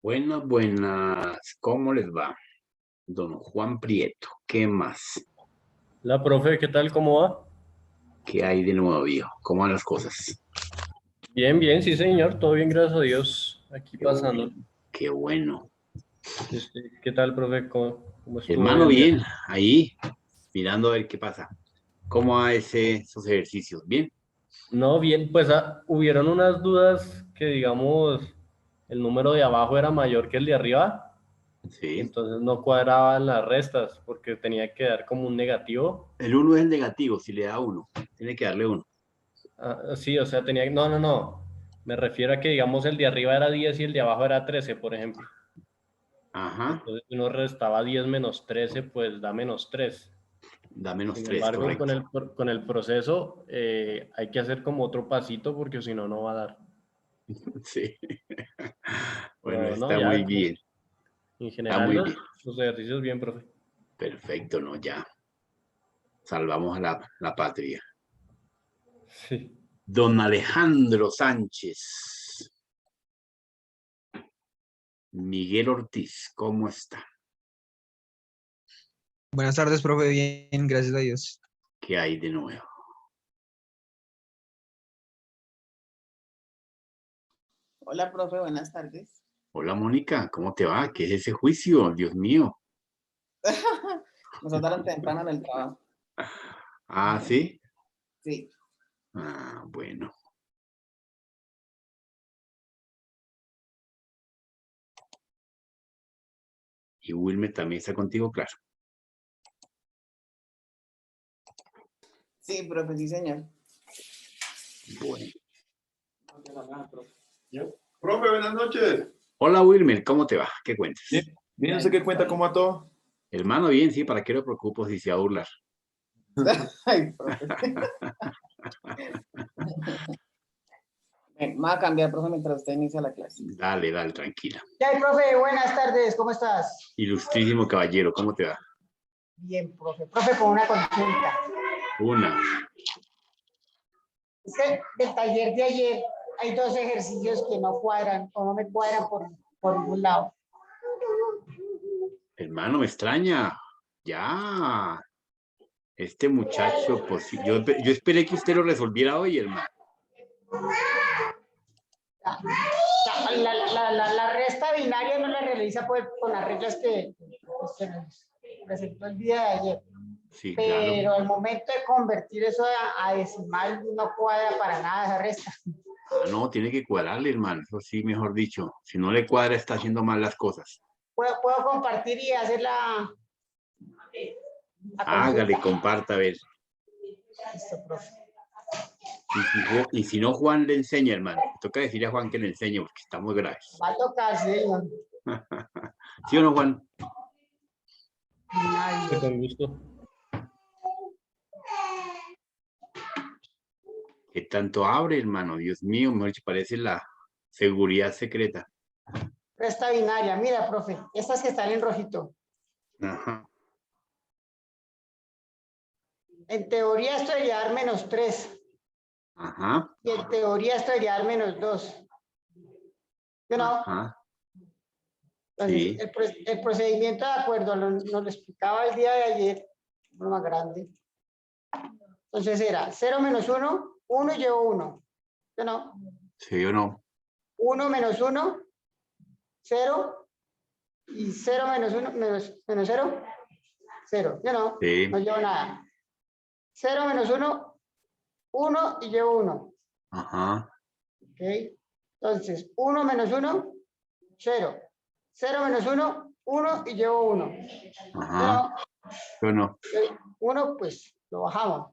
Buenas, buenas. ¿Cómo les va? Don Juan Prieto. ¿Qué más? La profe, ¿qué tal? ¿Cómo va? ¿Qué hay de nuevo, viejo? ¿Cómo van las cosas? Bien, bien, sí, señor. Todo bien, gracias a Dios. Aquí Qué pasando. bueno, qué bueno. ¿Qué tal, profe? ¿Cómo estuvo hoy Hermano, el día? bien, ahí, mirando a ver qué pasa. ¿Cómo va esos ejercicios? ¿Bien? No, bien, pues hubieron unas dudas que, digamos, el número de abajo era mayor que el de arriba y Sí. entonces no cuadraban las restas porque tenía que dar como un negativo. El uno es el negativo, si le da uno. Tiene que darle uno. Sí, o sea, no. Me refiero a que, digamos, el de arriba era 10 y el de abajo era 13, por ejemplo. Ajá. Entonces, si uno restaba 10 menos 13, pues da menos 3. Da menos Sin tres, embargo, correcto. con el proceso hay que hacer como otro pasito porque si no, no va a dar. Sí. Bueno, Pero no, está ya, muy bien. en Está general muy bien. los ejercicios bien, profe. Perfecto, ¿no? Ya. Salvamos a la patria. Sí. Don Alejandro Sánchez. Miguel Ortiz, ¿cómo está? Buenas tardes, profe. Bien, gracias a Dios. ¿Qué hay de nuevo? Hola, profe, buenas tardes. Hola, Mónica, ¿cómo te va? ¿Qué es ese juicio? Dios mío. Nos trataron temprano en el trabajo. Ah, ¿sí? Sí. Ah, bueno. Y Wilmer también está contigo, claro. Sí, profe, sí, señor. Bueno. Profe, buenas noches. Hola, Wilmer, ¿cómo te va? ¿Qué cuentas? Bien, bien, no sé qué cuenta, ¿cómo va todo? Hermano, bien, sí, ¿para qué lo preocupo si se va a burlar? Ay, profe. Ven, me va a cambiar, profe, mientras usted inicia la clase. Dale, dale, tranquila. ¿Qué hay, profe? Buenas tardes, ¿cómo estás? Ilustrísimo caballero, ¿cómo te va? Bien, profe. Profe, con una consulta. Una. Es que del taller de ayer hay dos ejercicios que no cuadran o no me cuadran por ningún lado. Hermano, me extraña. Ya. Este muchacho, pues sí, yo esperé que usted lo resolviera hoy, hermano. La resta binaria no la realiza pues, con las reglas que se nos presentó el día de ayer. Sí, claro. Pero al momento de convertir eso a decimal no cuadra para nada esa resta. Ah, no, tiene que cuadrarle, hermano. Eso sí, mejor dicho. Si no le cuadra, está haciendo mal las cosas. Puedo compartir y hacer la Hágale, consulta. comparta, a ver. Listo, profe. Y si no, Juan le enseña, hermano. Toca decirle a Juan que le enseñe porque estamos graves. Va a tocar, sí, señor. ¿Sí o no, Juan? Sí, con gusto. ¿Qué tanto abre, hermano? Dios mío, mejor dicho, parece la seguridad secreta. Resta binaria. Mira, profe, estas que están en rojito. Ajá. En teoría esto debería dar menos 3. Ajá. Y en teoría esto debería dar menos 2. ¿Yo no? Ajá. Entonces, Sí. el procedimiento de acuerdo nos lo explicaba el día de ayer, uno más grande. Entonces era 0 menos 1, 1 y llevo 1. ¿Yo no? ¿Sí o no? 1 menos 1, 0. Y 0 menos 1, menos 0, 0. ¿Yo no? Sí. No llevo nada. 0 menos 1, 1 y llevo 1. Ajá. ¿Ok? Entonces, 1 menos 1, 0. 0 menos 1, 1 y llevo 1. Ajá. ¿Sí o no? 1, pues lo bajamos.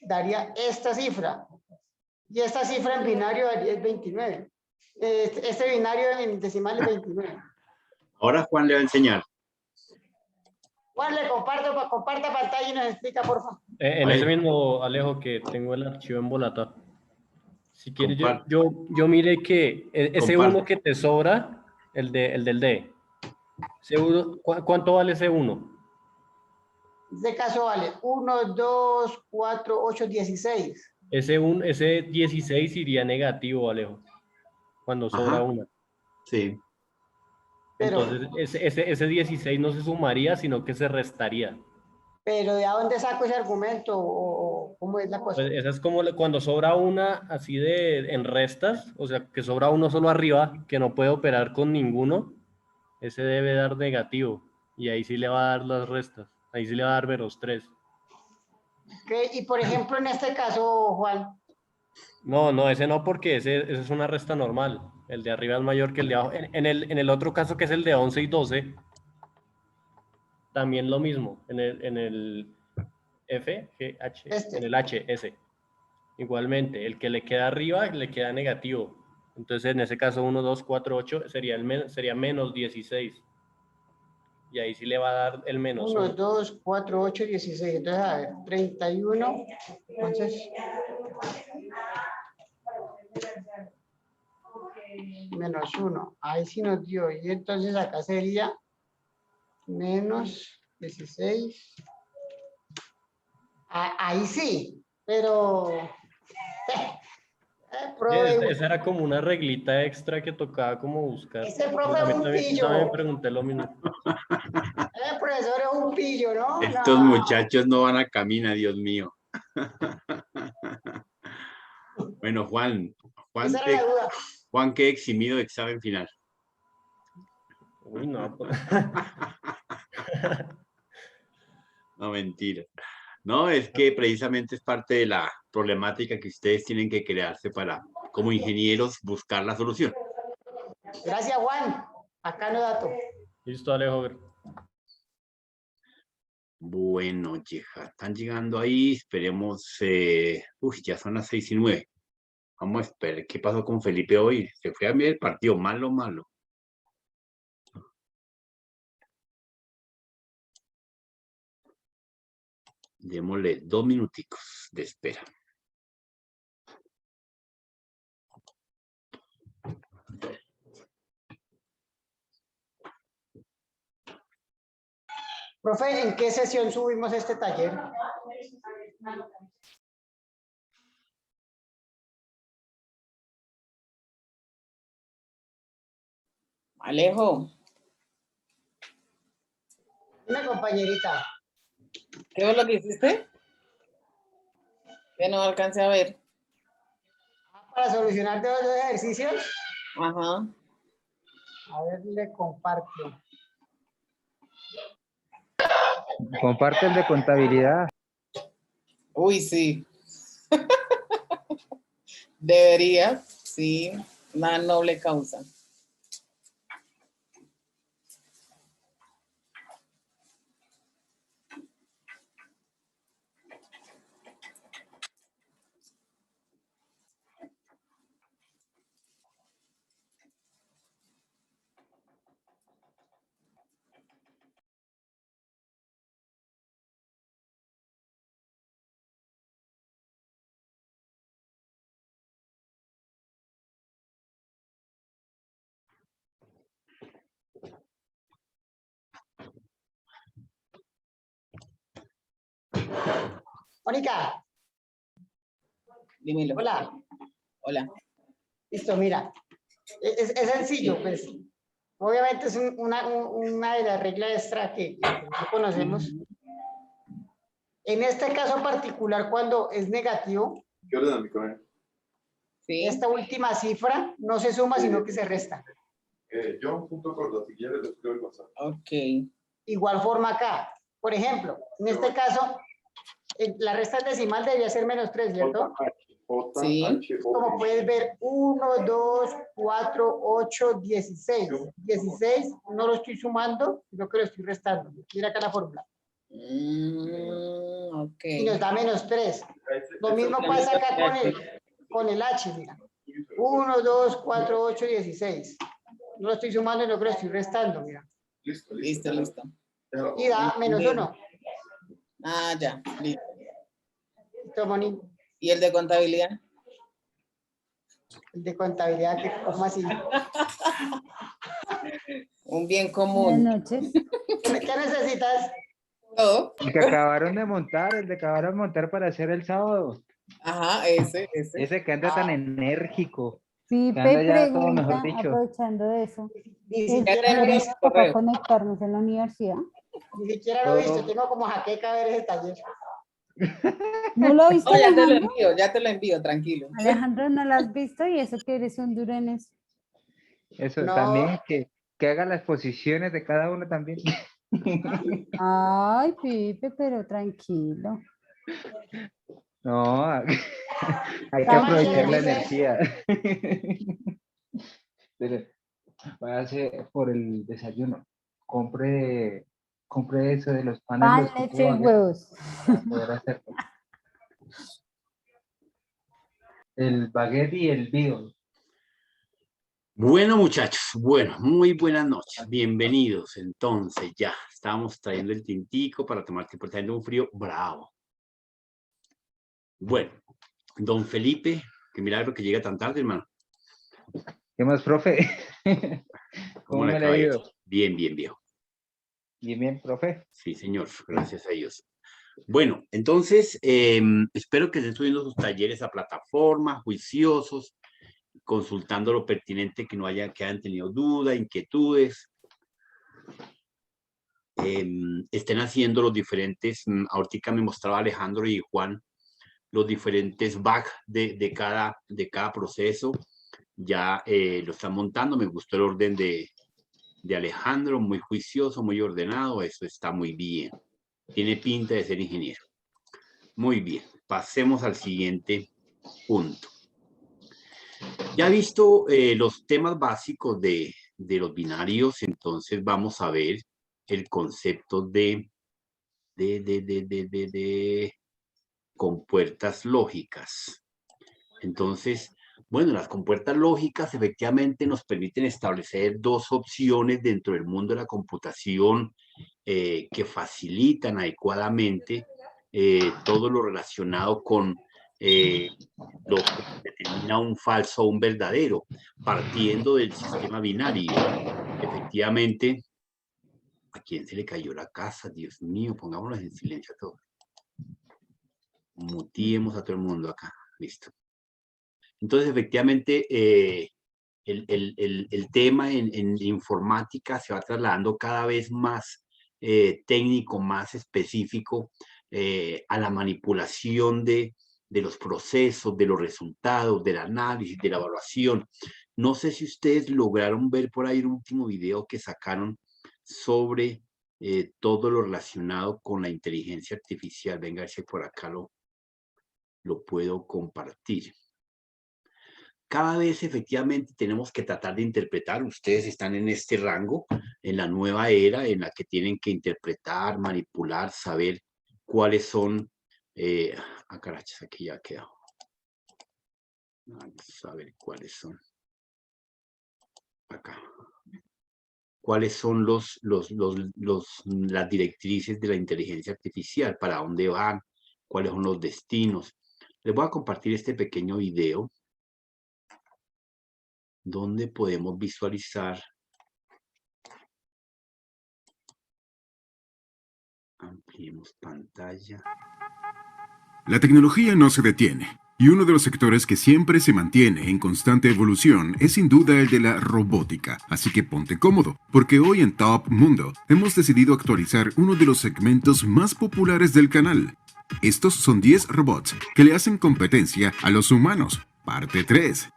Daría esta cifra. Y esta cifra en binario daría 29. Este binario en decimal es 29. Ahora Juan le va a enseñar. Juan, le comparta pantalla y nos explica, por favor. En A ese ver, mismo, Alejo, que tengo el archivo en Bolata. Si quieres, comparte. yo mire que ese Comparte. uno que te sobra, el del D, ese uno, ¿cuánto vale ese uno? En este caso vale 1, 2, 4, 8, 16. Ese 16 iría negativo, Alejo, cuando sobra Ajá. una. Sí. Pero, Entonces, ese 16 no se sumaría, sino que se restaría. pero ¿de dónde saco ese argumento? ¿O cómo es la cosa? Pues esa es como cuando sobra una así en restas, o sea, que sobra uno solo arriba, que no puede operar con ninguno, ese debe dar negativo. Y ahí sí le va a dar las restas. Ahí sí le va a dar menos 3. ¿Qué? Y por ejemplo, en este caso, Juan, No, ese no, porque ese es una resta normal. El de arriba es mayor que el de abajo. En el otro caso, que es el de 11 y 12, también lo mismo. En el F, G, H, en este. el H, S. Igualmente, el que le queda arriba le queda negativo. Entonces, en ese caso, 1, 2, 4, 8 sería menos 16. Y ahí sí le va a dar el menos 1, 1. 2, 4, 8, 16. Entonces, a ver, 31. Entonces, menos 1. Ahí sí nos dio. Y entonces acá sería menos 16. Ahí sí, pero profe, Esa era como una reglita extra que tocaba como buscar. ese profe Yo es un también, pillo. me pregunté lo mismo. El profesor es un pillo, ¿no? Estos No. muchachos no van a caminar, Dios mío. Bueno, Juan, Esa era la duda. Juan, qué eximido de examen final. Uy, no, pues. No, mentira. No, es que precisamente es parte de la problemática que ustedes tienen que crearse para, como ingenieros, buscar la solución. Gracias, Juan. Acá no dato. Listo, Alejo. Bueno, hija, están llegando ahí, esperemos, ya son las 6:09. Vamos a esperar qué pasó con Felipe hoy. Se fue a ver el partido, malo, malo. Démosle 2 minuticos de espera. Profe, ¿en qué sesión subimos este taller? Alejo, Una compañerita. ¿qué fue lo que hiciste? Que no alcancé a ver. Para solucionar todos los ejercicios, Ajá. a ver, le comparto. Comparte el de contabilidad. Uy, sí. Debería, sí. Una noble causa. Mónica, Dímelo. hola. Hola. Listo, mira. Es sencillo, pues. Obviamente es una de las reglas extra que no conocemos. En este caso particular, cuando es negativo, ¿Qué orden, mi coronel? Sí. esta última cifra no se suma, sino que se resta. John.cordo, si quieres, les escribo el WhatsApp. Ok. Igual forma acá. Por ejemplo, en este caso, la resta decimal debería ser menos 3, ¿cierto? Sí. Como puedes ver, 1, 2, 4, 8, 16. 16 no lo estoy sumando, sino que lo estoy restando. Mira acá la fórmula. Ok. Y nos da menos 3. Lo mismo pasa acá con el H, mira. 1, 2, 4, 8, 16. No lo estoy sumando, sino que lo estoy restando, mira. Listo, listo. Y da menos 1. Ah, ya. Listo. Listo, Moni. ¿Y el de contabilidad? El de contabilidad, que como así. Un bien común. Buenas noches. ¿Qué necesitas? Todo. El que acabaron de montar, el de acabaron de montar para hacer el sábado. Ajá, ese. Ese que anda tan enérgico. Anda Pipe ya todo, mejor pregunta, dicho. aprovechando eso, Ni ¿es siquiera te lo he envié visto, el correo. para conectarnos en la universidad? ni siquiera lo he visto. Todo. Tengo como jaqueca ver ese taller. ¿No lo viste, No, ya te lo Alejandro? envío, ya te lo envío, tranquilo. Alejandro, ¿no lo has visto? Y eso que eres un duro en eso. Eso No. también, que haga las posiciones de cada uno también. Ay, Pipe, pero tranquilo. No, hay que Ya aprovechar la mañana energía. Pero váyase por el desayuno. Compre eso de los Pan, panes, los tipo leche y baguette, huevos. para poder hacerlo. El baguette y el bio. Bueno, muchachos, bueno, muy buenas noches. Bienvenidos. Entonces, ya estamos trayendo el tintico para tomar tiempo, trayendo un frío bravo. Bueno, don Felipe, qué milagro que llega tan tarde, hermano. ¿Qué más, profe? ¿Cómo le me le ha acaba de ir? ido? Bien, bien, viejo. Bien, bien, profe. Sí, señor, gracias a Dios. Bueno, entonces, espero que estén subiendo sus talleres a plataforma, juiciosos, consultando lo pertinente, que hayan tenido dudas, inquietudes. Estén haciendo los diferentes, ahorita me mostraba Alejandro y Juan, los diferentes bugs de cada proceso. Ya lo están montando, me gustó el orden de Alejandro, muy juicioso, muy ordenado, eso está muy bien. Tiene pinta de ser ingeniero. Muy bien, pasemos al siguiente punto. Ya visto los temas básicos de los binarios, entonces vamos a ver el concepto de compuertas lógicas. Entonces, bueno, las compuertas lógicas efectivamente nos permiten establecer dos opciones dentro del mundo de la computación que facilitan adecuadamente todo lo relacionado con lo que determina un falso o un verdadero, partiendo del sistema binario. Efectivamente, ¿a quién se le cayó la casa? Dios mío, pongámonos en silencio a todos. Mutiemos a todo el mundo acá. Listo. Entonces, efectivamente, el tema en informática se va trasladando cada vez más técnico, más específico a la manipulación de los procesos, de los resultados, del análisis, de la evaluación. No sé si ustedes lograron ver por ahí el último video que sacaron sobre todo lo relacionado con la inteligencia artificial. Venga, si por acá lo puedo compartir. Cada vez efectivamente tenemos que tratar de interpretar. Ustedes están en este rango, en la nueva era en la que tienen que interpretar, manipular, saber cuáles son... carachas, aquí ya ha quedado. Vamos a ver cuáles son. Acá. ¿Cuáles son las directrices de la inteligencia artificial? ¿Para dónde van? ¿Cuáles son los destinos? Les voy a compartir este pequeño video donde podemos visualizar. Ampliemos pantalla. La tecnología no se detiene, y uno de los sectores que siempre se mantiene en constante evolución es sin duda el de la robótica. Así que ponte cómodo, porque hoy en Top Mundo hemos decidido actualizar uno de los segmentos más populares del canal. Estos son 10 robots que le hacen competencia a los humanos, parte 3.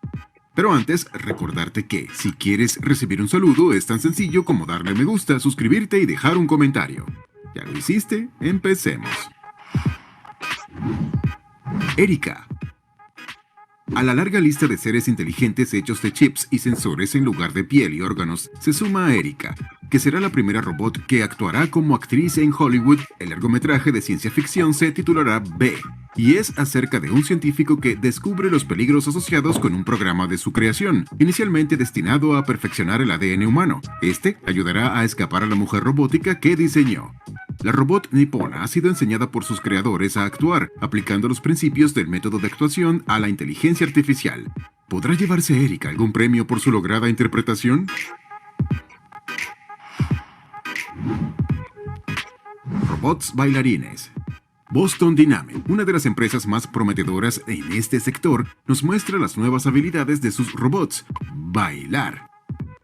Pero antes, recordarte que, si quieres recibir un saludo, es tan sencillo como darle me gusta, suscribirte y dejar un comentario. ¿Ya lo hiciste? Empecemos. Erika. A la larga lista de seres inteligentes hechos de chips y sensores en lugar de piel y órganos, se suma a Erika, que será la primera robot que actuará como actriz en Hollywood. El largometraje de ciencia ficción se titulará B, y es acerca de un científico que descubre los peligros asociados con un programa de su creación, inicialmente destinado a perfeccionar el ADN humano. Este ayudará a escapar a la mujer robótica que diseñó. La robot nipona ha sido enseñada por sus creadores a actuar, aplicando los principios del método de actuación a la inteligencia artificial. ¿Podrá llevarse Erika algún premio por su lograda interpretación? Robots bailarines. Boston Dynamics, una de las empresas más prometedoras en este sector, nos muestra las nuevas habilidades de sus robots: bailar.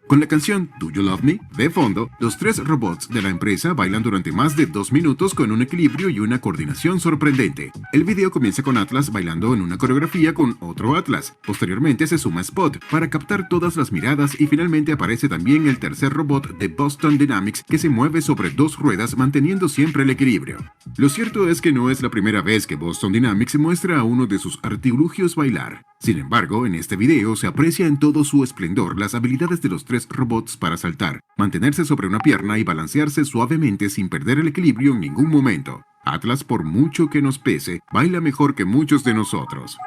Con la canción Do You Love Me de fondo, los 3 robots de la empresa bailan durante más de 2 minutos con un equilibrio y una coordinación sorprendente. El video comienza con Atlas bailando en una coreografía con otro Atlas. Posteriormente se suma Spot para captar todas las miradas y finalmente aparece también el tercer robot de Boston Dynamics que se mueve sobre 2 ruedas manteniendo siempre el equilibrio. Lo cierto es que no es la primera vez que Boston Dynamics muestra a uno de sus artilugios bailar. Sin embargo, en este video se aprecia en todo su esplendor las habilidades de los 3 robots para saltar, mantenerse sobre una pierna y balancearse suavemente sin perder el equilibrio en ningún momento. Atlas, por mucho que nos pese, baila mejor que muchos de nosotros.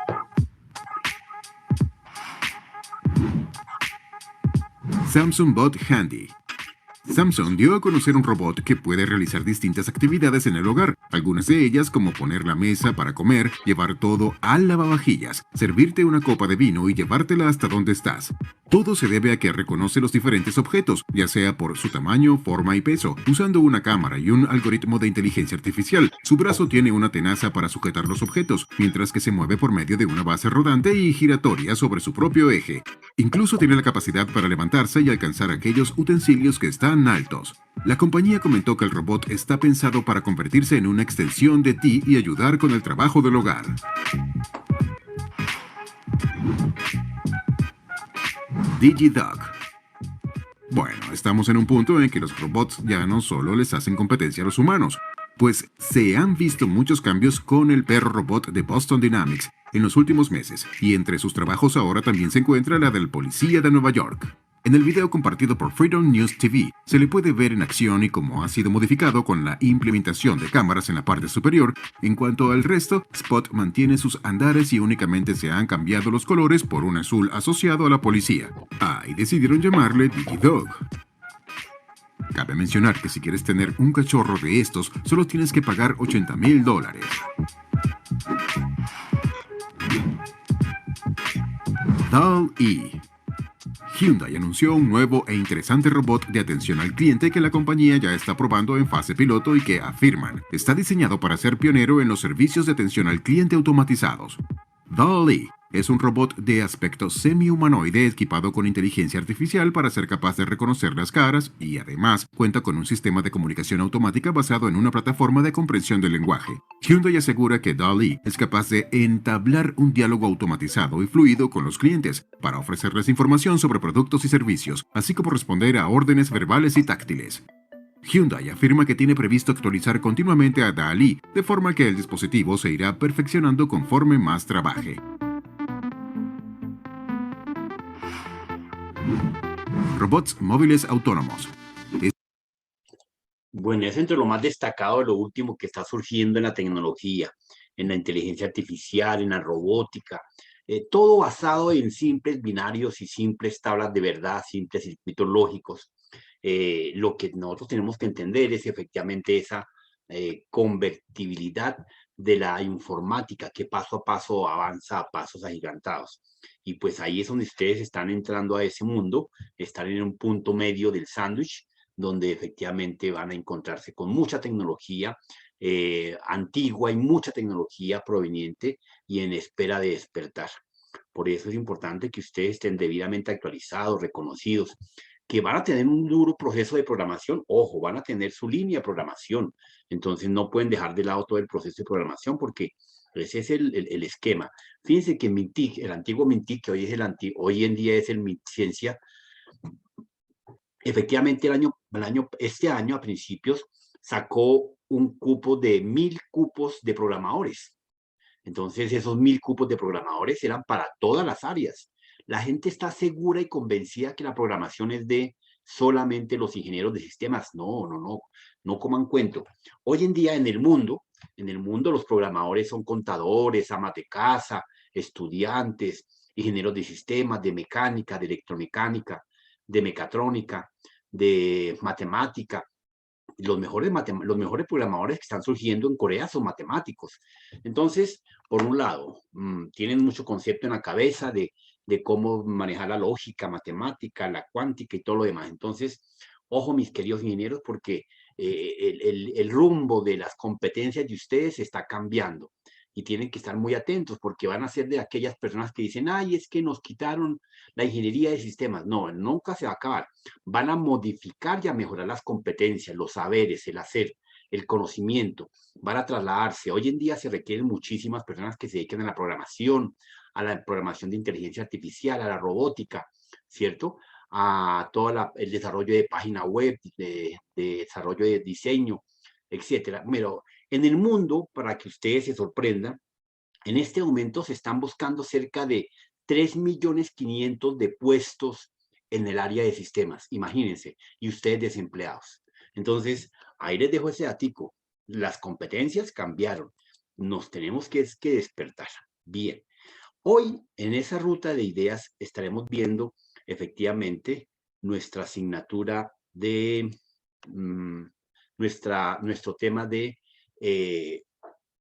Samsung Bot Handy. Samsung dio a conocer un robot que puede realizar distintas actividades en el hogar, algunas de ellas como poner la mesa para comer, llevar todo al lavavajillas, servirte una copa de vino y llevártela hasta donde estás. Todo se debe a que reconoce los diferentes objetos, ya sea por su tamaño, forma y peso, usando una cámara y un algoritmo de inteligencia artificial. Su brazo tiene una tenaza para sujetar los objetos, mientras que se mueve por medio de una base rodante y giratoria sobre su propio eje. Incluso tiene la capacidad para levantarse y alcanzar aquellos utensilios que están altos. La compañía comentó que el robot está pensado para convertirse en una extensión de ti y ayudar con el trabajo del hogar. DigiDog. Bueno, estamos en un punto en que los robots ya no solo les hacen competencia a los humanos, pues se han visto muchos cambios con el perro robot de Boston Dynamics en los últimos meses, y entre sus trabajos ahora también se encuentra la del policía de Nueva York. En el video compartido por Freedom News TV, se le puede ver en acción y cómo ha sido modificado con la implementación de cámaras en la parte superior. En cuanto al resto, Spot mantiene sus andares y únicamente se han cambiado los colores por un azul asociado a la policía. Y decidieron llamarle DigiDog. Cabe mencionar que si quieres tener un cachorro de estos, solo tienes que pagar $80,000. DALL-E. Hyundai anunció un nuevo e interesante robot de atención al cliente que la compañía ya está probando en fase piloto y que, afirman, está diseñado para ser pionero en los servicios de atención al cliente automatizados. DALL-E es un robot de aspecto semi-humanoide equipado con inteligencia artificial para ser capaz de reconocer las caras y además cuenta con un sistema de comunicación automática basado en una plataforma de comprensión del lenguaje. Hyundai asegura que DALL-E es capaz de entablar un diálogo automatizado y fluido con los clientes para ofrecerles información sobre productos y servicios, así como responder a órdenes verbales y táctiles. Hyundai afirma que tiene previsto actualizar continuamente a DALL-E, de forma que el dispositivo se irá perfeccionando conforme más trabaje. Robots móviles autónomos. Bueno, es entre lo más destacado de lo último que está surgiendo en la tecnología, en la inteligencia artificial, en la robótica, todo basado en simples binarios y simples tablas de verdad, simples circuitos lógicos. Lo que nosotros tenemos que entender es efectivamente esa convertibilidad de la informática que paso a paso avanza a pasos agigantados. Y pues ahí es donde ustedes están entrando a ese mundo, están en un punto medio del sándwich, donde efectivamente van a encontrarse con mucha tecnología antigua y mucha tecnología proveniente y en espera de despertar. Por eso es importante que ustedes estén debidamente actualizados, reconocidos, que van a tener un duro proceso de programación. Ojo, van a tener su línea de programación. Entonces no pueden dejar de lado todo el proceso de programación porque ese es el esquema. Fíjense que Mintic, el antiguo Mintic, que hoy en día es el MintCiencia, efectivamente este año a principios sacó un cupo de 1000 cupos de programadores. Entonces esos 1000 cupos de programadores eran para todas las áreas. La gente está segura y convencida que la programación es de solamente los ingenieros de sistemas. No coman cuento. Hoy en día en el mundo los programadores son contadores, amas de casa, estudiantes, ingenieros de sistemas, de mecánica, de electromecánica, de mecatrónica, de matemática. Los mejores programadores que están surgiendo en Corea son matemáticos. Entonces, por un lado, tienen mucho concepto en la cabeza de cómo manejar la lógica, matemática, la cuántica y todo lo demás. Entonces, ojo mis queridos ingenieros, porque el rumbo de las competencias de ustedes está cambiando y tienen que estar muy atentos porque van a ser de aquellas personas que dicen, ay, es que nos quitaron la ingeniería de sistemas. No, nunca se va a acabar. Van a modificar y a mejorar las competencias, los saberes, el hacer, el conocimiento. Van a trasladarse. Hoy en día se requieren muchísimas personas que se dediquen a la programación de inteligencia artificial, a la robótica, ¿cierto? A todo el desarrollo de página web, de desarrollo de diseño, etcétera. Pero en el mundo, para que ustedes se sorprendan, en este momento se están buscando cerca de 3.500.000 de puestos en el área de sistemas, imagínense, y ustedes desempleados. Entonces, ahí les dejo ese datico. Las competencias cambiaron. Nos tenemos que despertar. Bien. Hoy, en esa ruta de ideas, estaremos viendo efectivamente nuestra asignatura de nuestro tema de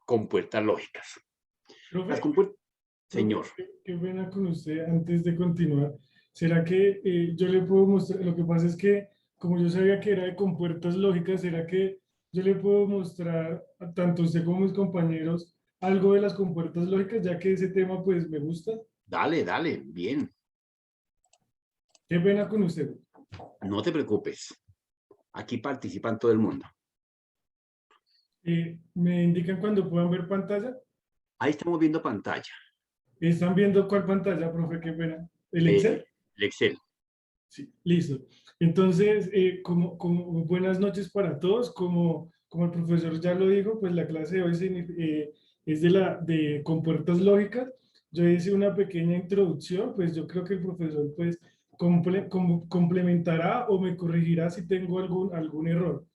compuertas lógicas. Las Señor. Qué pena con usted, antes de continuar. ¿Será que yo le puedo mostrar? Lo que pasa es que, como yo sabía que era de compuertas lógicas, ¿será que yo le puedo mostrar a tanto usted como mis compañeros algo de las compuertas lógicas, ya que ese tema pues me gusta? Dale, bien. Qué pena con usted. No te preocupes. Aquí participan todo el mundo. ¿Me indican cuando puedan ver pantalla? Ahí estamos viendo pantalla. ¿Están viendo cuál pantalla, profe? Qué pena. ¿El Excel? El Excel. Sí, listo. Entonces, como buenas noches para todos. Como el profesor ya lo dijo, pues la clase de hoy es de compuertas lógicas. Yo hice una pequeña introducción, pues yo creo que el profesor pues complementará o me corregirá si tengo algún error.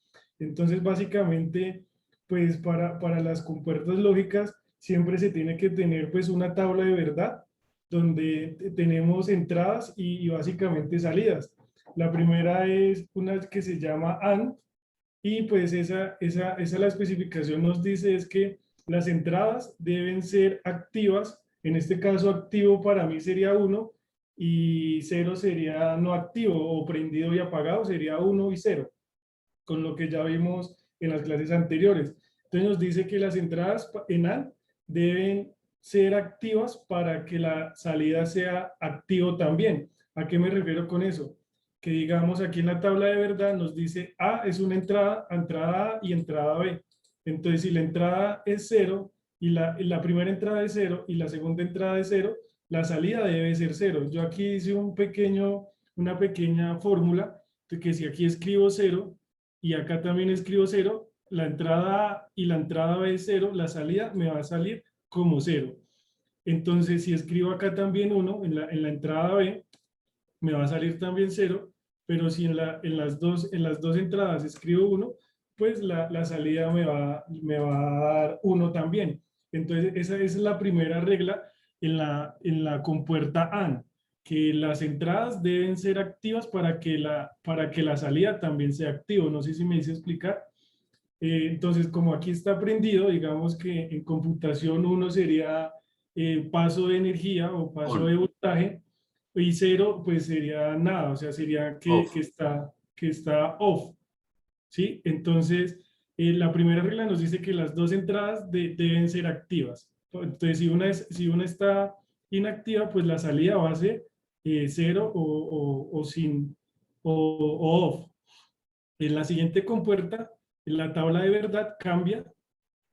Entonces, básicamente, pues para las compuertas lógicas siempre se tiene que tener pues una tabla de verdad donde tenemos entradas y básicamente salidas. La primera es una que se llama AND, y pues esa la especificación nos dice es que las entradas deben ser activas. En este caso, activo para mí sería 1 y 0 sería no activo, o prendido y apagado sería 1 y 0, con lo que ya vimos en las clases anteriores. Entonces nos dice que las entradas en AND deben ser activas para que la salida sea activo también. ¿A qué me refiero con eso? Que digamos aquí en la tabla de verdad nos dice A es una entrada A y entrada B. Entonces si la entrada es 0 y la primera entrada es 0 y la segunda entrada es 0, la salida debe ser 0. Yo aquí hice una pequeña fórmula de que si aquí escribo 0 y acá también escribo 0, la entrada A y la entrada B es 0, la salida me va a salir como 0. Entonces, si escribo acá también 1, en la entrada B, me va a salir también 0, pero si en las dos entradas escribo 1, pues la salida me va a dar 1 también. Entonces, esa es la primera regla en la compuerta AND, que las entradas deben ser activas para que la salida también sea activa. No sé si me hice explicar. Entonces, como aquí está prendido, digamos que en computación 1 sería paso de energía o paso de voltaje, y 0 pues sería nada, o sea, sería que está off. ¿Sí? Entonces, la primera regla nos dice que las dos entradas deben ser activas. Entonces, si una está inactiva, pues la salida va a ser 0 o off. En la siguiente compuerta, la tabla de verdad cambia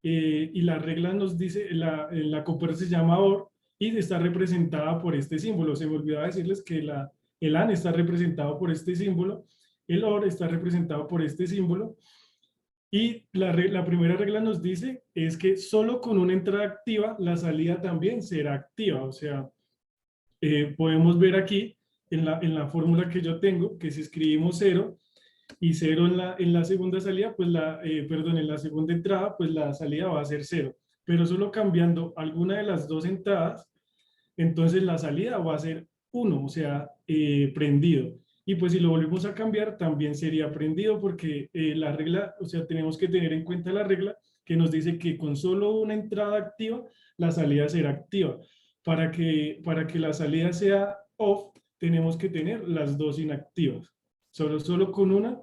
y la regla nos dice, la compuerta se llama OR y está representada por este símbolo. Se me olvidaba decirles que el AND está representado por este símbolo, el OR está representado por este símbolo, y la primera regla nos dice es que solo con una entrada activa la salida también será activa. O sea, podemos ver aquí en la fórmula que yo tengo que si escribimos 0 y 0 en la segunda salida, pues en la segunda entrada, pues la salida va a ser 0. Pero solo cambiando alguna de las dos entradas, entonces la salida va a ser 1, o sea, prendido. Y pues si lo volvemos a cambiar, también sería prendido, porque la regla, o sea, tenemos que tener en cuenta la regla que nos dice que con solo una entrada activa, la salida será activa. Para que la salida sea off, tenemos que tener las dos inactivas. Solo con una,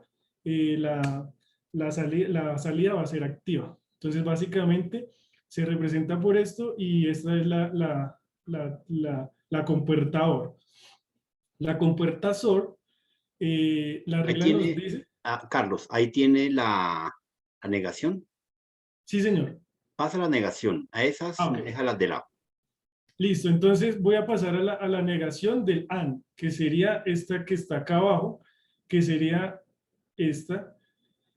la salida va a ser activa. Entonces, básicamente, se representa por esto y esta es la compuerta OR. La compuerta SOR, la Ahí regla nos tiene, dice... Carlos, ahí tiene la negación. Sí, señor. Pasa la negación. A esas, Ah, ok. déjalas de lado. Listo, entonces voy a pasar a la negación del AND, que sería esta que está acá abajo, que sería esta.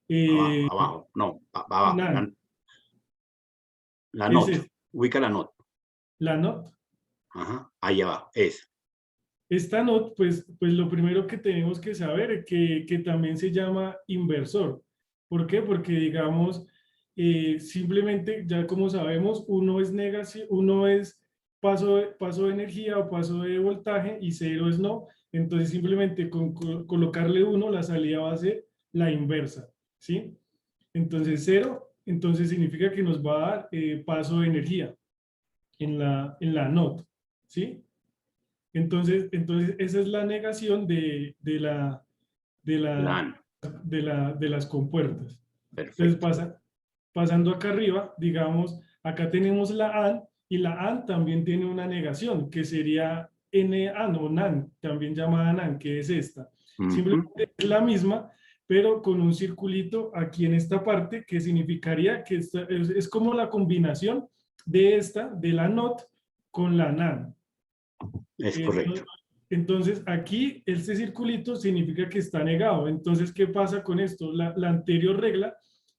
Abajo, abajo. No, abajo. NAND. La Es NOT. Ubica la NOT. la NOT. Ajá, ahí abajo. Es. Esta NOT, pues lo primero que tenemos que saber es que también se llama inversor. ¿Por qué? Porque digamos, simplemente, ya como sabemos, uno es negación, uno es paso de energía o paso de voltaje y 0 es no. Entonces simplemente con colocarle 1, la salida va a ser la inversa, ¿sí? Entonces 0, entonces significa que nos va a dar paso de energía en la NOT, ¿sí? Entonces esa es la negación de LAN. las compuertas. Entonces Perfecto. pasando acá arriba, digamos, acá tenemos la AND y la AND también tiene una negación que sería NAND o NAND, también llamada NAND, que es esta. Simplemente es la misma, pero con un circulito aquí en esta parte que significaría que es como la combinación de la NOT con la NAND. Es correcto. Entonces, aquí este circulito significa que está negado. Entonces, ¿qué pasa con esto? La anterior regla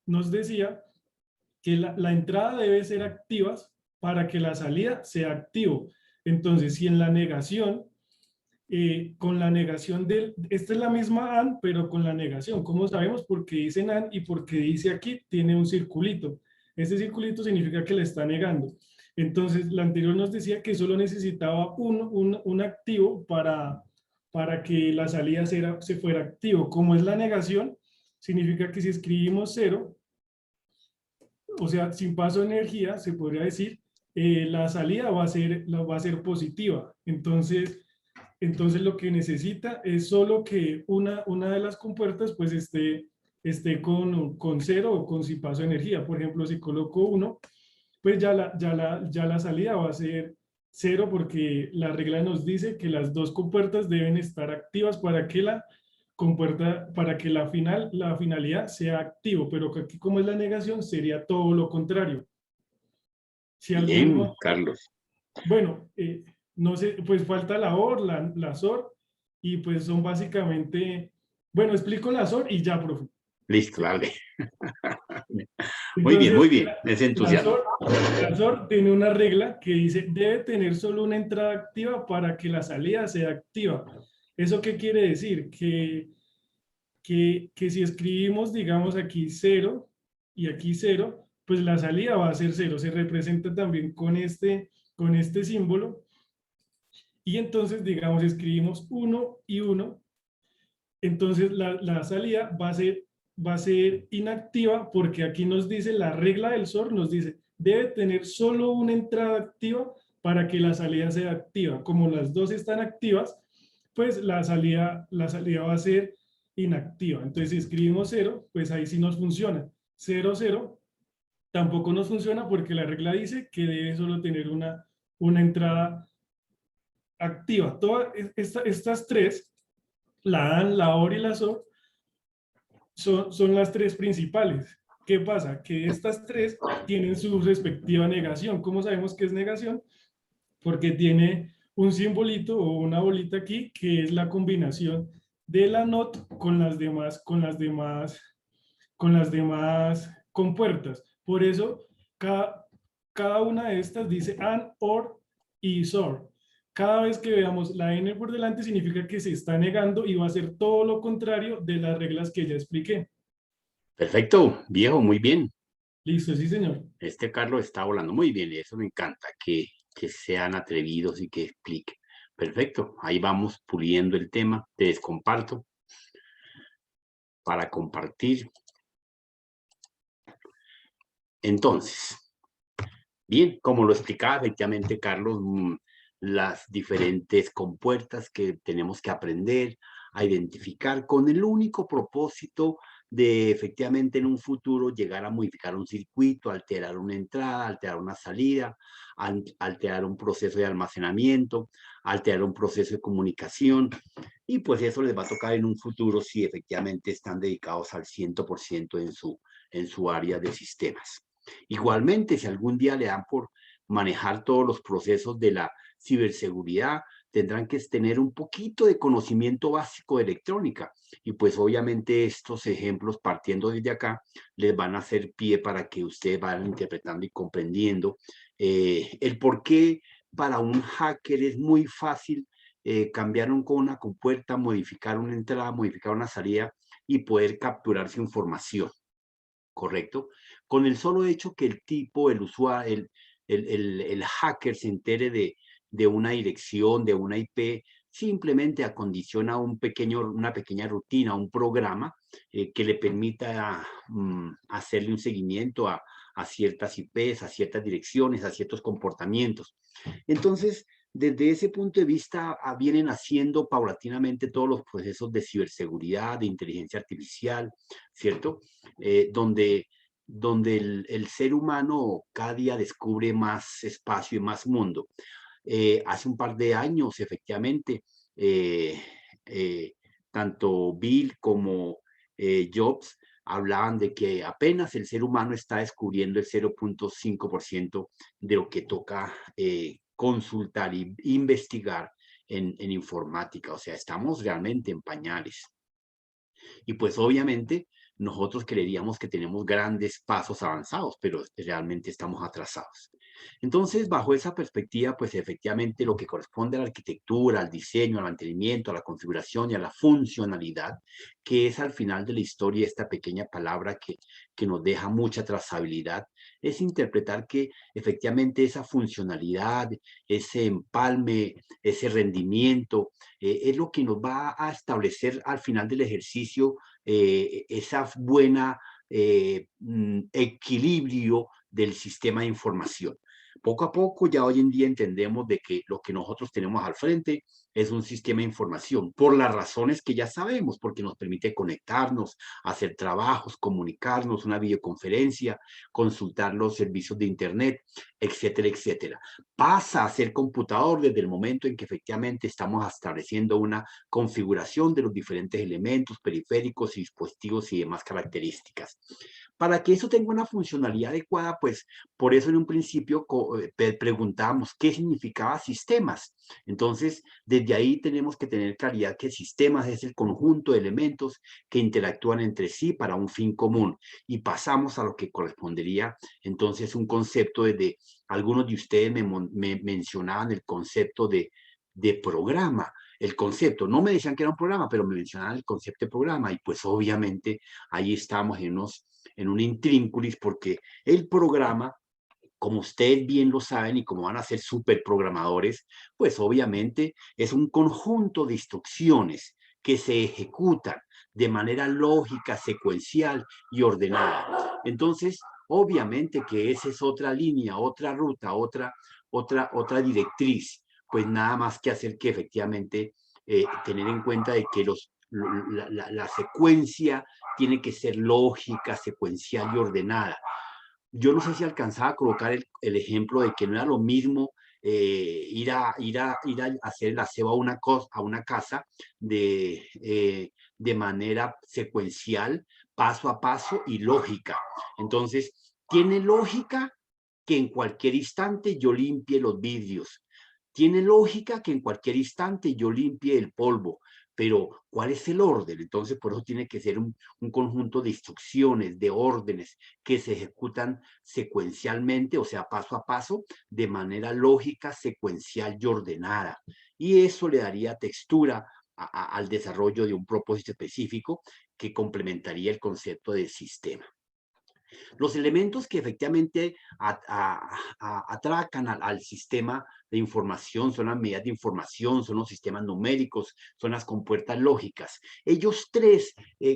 nos decía que la entrada debe ser activa para que la salida sea activo. Entonces, si en la negación, con la negación esta es la misma AND, pero con la negación. ¿Cómo sabemos? Porque dice AND y porque dice aquí, tiene un circulito. Este circulito significa que le está negando. Entonces, la anterior nos decía que solo necesitaba un activo para que la salida se fuera activo. Como es la negación, significa que si escribimos 0, o sea, sin paso de energía, se podría decir, la salida va a ser positiva. Entonces lo que necesita es solo que una de las compuertas pues esté con 0 o con sin paso de energía. Por ejemplo, si coloco 1, pues ya la salida va a ser 0 porque la regla nos dice que las dos compuertas deben estar activas para que la finalidad sea activo, pero que aquí como es la negación sería todo lo contrario. Si Bien, Carlos. bueno, no sé, pues falta la OR, la SOR, y pues son básicamente, bueno, explico la SOR y ya, profe. Listo, dale. Entonces, muy bien. Es entusiasmo. la SOR tiene una regla que dice, debe tener solo una entrada activa para que la salida sea activa. ¿Eso qué quiere decir? Que si escribimos, digamos, aquí 0 y aquí 0, pues la salida va a ser 0. Se representa también con este símbolo. Y entonces, digamos, escribimos 1 y 1. Entonces, la salida va a ser inactiva porque aquí nos dice, la regla del SOR nos dice, debe tener solo una entrada activa para que la salida sea activa. Como las dos están activas, pues la salida va a ser inactiva. Entonces, si escribimos 0, pues ahí sí nos funciona. 0, 0, tampoco nos funciona porque la regla dice que debe solo tener una entrada activa. Todas estas tres, la AND, la OR y la SOR, son las tres principales. ¿Qué pasa? Que estas tres tienen su respectiva negación. ¿Cómo sabemos que es negación? Porque tiene un simbolito o una bolita aquí que es la combinación de la NOT con las demás compuertas. Por eso cada una de estas dice AND, OR y SOR. Cada vez que veamos la N por delante significa que se está negando y va a ser todo lo contrario de las reglas que ya expliqué. Perfecto, viejo, muy bien. Listo, sí, señor. Este Carlos está volando muy bien y eso me encanta, que sean atrevidos y que expliquen. Perfecto, ahí vamos puliendo el tema. Te descomparto para compartir. Entonces, bien, como lo explicaba efectivamente Carlos, las diferentes compuertas que tenemos que aprender a identificar con el único propósito de efectivamente en un futuro llegar a modificar un circuito, alterar una entrada, alterar una salida, alterar un proceso de almacenamiento, alterar un proceso de comunicación, y pues eso les va a tocar en un futuro si efectivamente están dedicados al 100% en su área de sistemas. Igualmente, si algún día le dan por manejar todos los procesos de la ciberseguridad, tendrán que tener un poquito de conocimiento básico de electrónica. Y pues obviamente estos ejemplos, partiendo desde acá, les van a hacer pie para que ustedes vayan interpretando y comprendiendo el por qué para un hacker es muy fácil cambiar una compuerta, modificar una entrada, modificar una salida y poder capturar su información. ¿Correcto? Con el solo hecho que el tipo, el usuario, el hacker se entere de una dirección, de una IP, simplemente acondiciona una pequeña rutina, un programa que le permita hacerle un seguimiento a ciertas IPs, a ciertas direcciones, a ciertos comportamientos. Entonces, desde ese punto de vista, vienen haciendo paulatinamente todos los procesos de ciberseguridad, de inteligencia artificial, ¿cierto? Donde el ser humano cada día descubre más espacio y más mundo. Hace un par de años, efectivamente, tanto Bill como Jobs hablaban de que apenas el ser humano está descubriendo el 0.5% de lo que toca consultar e investigar en informática. O sea, estamos realmente en pañales. Y pues obviamente nosotros creeríamos que tenemos grandes pasos avanzados, pero realmente estamos atrasados. Entonces, bajo esa perspectiva, pues efectivamente lo que corresponde a la arquitectura, al diseño, al mantenimiento, a la configuración y a la funcionalidad, que es al final de la historia esta pequeña palabra que nos deja mucha trazabilidad, es interpretar que efectivamente esa funcionalidad, ese empalme, ese rendimiento, es lo que nos va a establecer al final del ejercicio esa buena equilibrio del sistema de información. Poco a poco, ya hoy en día entendemos de que lo que nosotros tenemos al frente es un sistema de información, por las razones que ya sabemos, porque nos permite conectarnos, hacer trabajos, comunicarnos, una videoconferencia, consultar los servicios de Internet, etcétera, etcétera. Pasa a ser computador desde el momento en que efectivamente estamos estableciendo una configuración de los diferentes elementos, periféricos y dispositivos y demás características. Para que eso tenga una funcionalidad adecuada, pues por eso en un principio preguntábamos qué significaba sistemas. Entonces, desde ahí tenemos que tener claridad que sistemas es el conjunto de elementos que interactúan entre sí para un fin común. Y pasamos a lo que correspondería entonces un concepto desde algunos de ustedes me mencionaban el concepto de programa. El concepto, no me decían que era un programa, pero me mencionaban el concepto de programa y pues obviamente ahí estamos en un intrínculis porque el programa, como ustedes bien lo saben y como van a ser superprogramadores, pues obviamente es un conjunto de instrucciones que se ejecutan de manera lógica, secuencial y ordenada. Entonces, obviamente que esa es otra línea, otra ruta, otra directriz, pues nada más que hacer que efectivamente tener en cuenta de que la secuencia tiene que ser lógica, secuencial y ordenada. Yo no sé si alcanzaba a colocar el ejemplo de que no era lo mismo ir a hacer el aseo a una casa de manera secuencial, paso a paso y lógica. Entonces, tiene lógica que en cualquier instante yo limpie los vidrios. Tiene lógica que en cualquier instante yo limpie el polvo, pero ¿cuál es el orden? Entonces, por eso tiene que ser un conjunto de instrucciones, de órdenes que se ejecutan secuencialmente, o sea, paso a paso, de manera lógica, secuencial y ordenada. Y eso le daría textura al desarrollo de un propósito específico que complementaría el concepto de sistema. Los elementos que efectivamente atracan al sistema de información, son las medidas de información, son los sistemas numéricos, son las compuertas lógicas. Ellos tres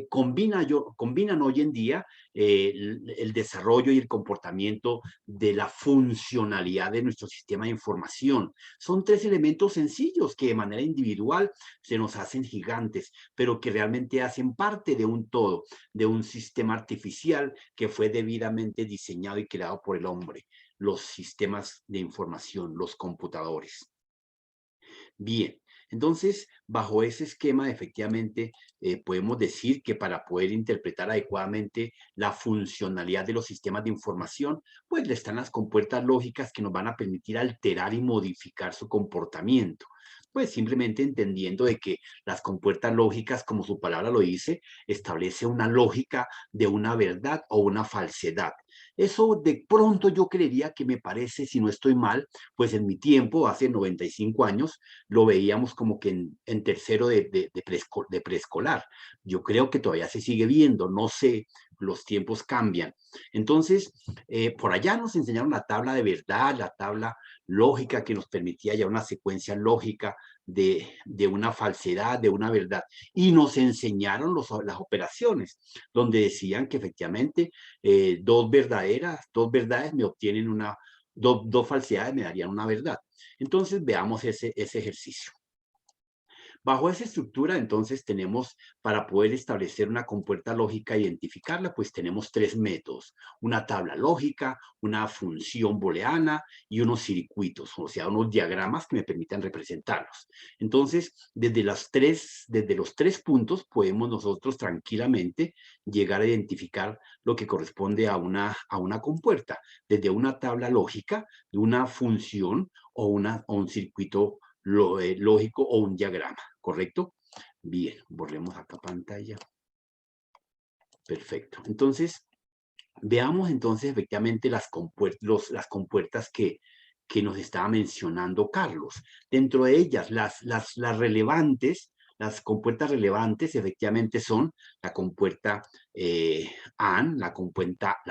combinan hoy en día el desarrollo y el comportamiento de la funcionalidad de nuestro sistema de información. Son tres elementos sencillos que de manera individual se nos hacen gigantes, pero que realmente hacen parte de un todo, de un sistema artificial que fue debidamente diseñado y creado por el hombre, los sistemas de información, los computadores. Bien, entonces, bajo ese esquema, efectivamente, podemos decir que para poder interpretar adecuadamente la funcionalidad de los sistemas de información, pues le están las compuertas lógicas que nos van a permitir alterar y modificar su comportamiento. Pues simplemente entendiendo de que las compuertas lógicas, como su palabra lo dice, establece una lógica de una verdad o una falsedad. Eso de pronto yo creería que me parece, si no estoy mal, pues en mi tiempo, hace 95 años, lo veíamos como que en tercero de preescolar. Yo creo que todavía se sigue viendo, no sé, los tiempos cambian. Entonces, por allá nos enseñaron la tabla de verdad, la tabla lógica que nos permitía ya una secuencia lógica de una falsedad, de una verdad. Y nos enseñaron las operaciones, donde decían que efectivamente dos verdades me obtienen dos falsedades me darían una verdad. Entonces veamos ese ejercicio. Bajo esa estructura, entonces, tenemos, para poder establecer una compuerta lógica e identificarla, pues tenemos tres métodos. Una tabla lógica, una función booleana y unos circuitos, o sea, unos diagramas que me permitan representarlos. Entonces, desde los tres puntos, podemos nosotros tranquilamente llegar a identificar lo que corresponde a una compuerta, desde una tabla lógica, de una función o un circuito lógico o un diagrama, ¿correcto? Bien, borremos acá pantalla. Perfecto. Entonces, veamos entonces efectivamente las compuertas que nos estaba mencionando Carlos. Dentro de ellas, las relevantes, las compuertas relevantes efectivamente son la compuerta AND, la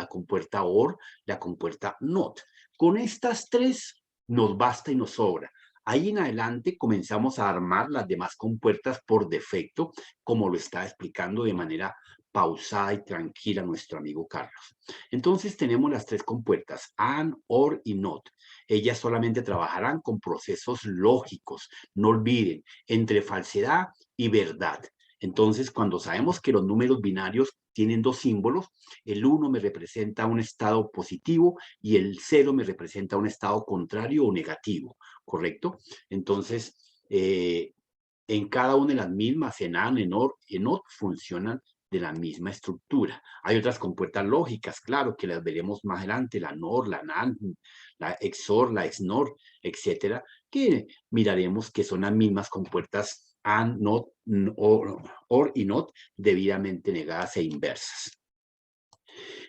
compuerta OR, la compuerta NOT. Con estas tres nos basta y nos sobra. Ahí en adelante comenzamos a armar las demás compuertas por defecto, como lo está explicando de manera pausada y tranquila nuestro amigo Carlos. Entonces tenemos las tres compuertas, AND, OR y NOT. Ellas solamente trabajarán con procesos lógicos. No olviden, entre falsedad y verdad. Entonces, cuando sabemos que los números binarios tienen dos símbolos, el 1 me representa un estado positivo y el 0 me representa un estado contrario o negativo, ¿correcto? Entonces, en cada una de las mismas, en AND, en OR y en NOT, funcionan de la misma estructura. Hay otras compuertas lógicas, claro, que las veremos más adelante, la NOR, la NAND, la XOR, la XNOR, etcétera, que miraremos que son las mismas compuertas AND, NOT, OR y NOT, debidamente negadas e inversas.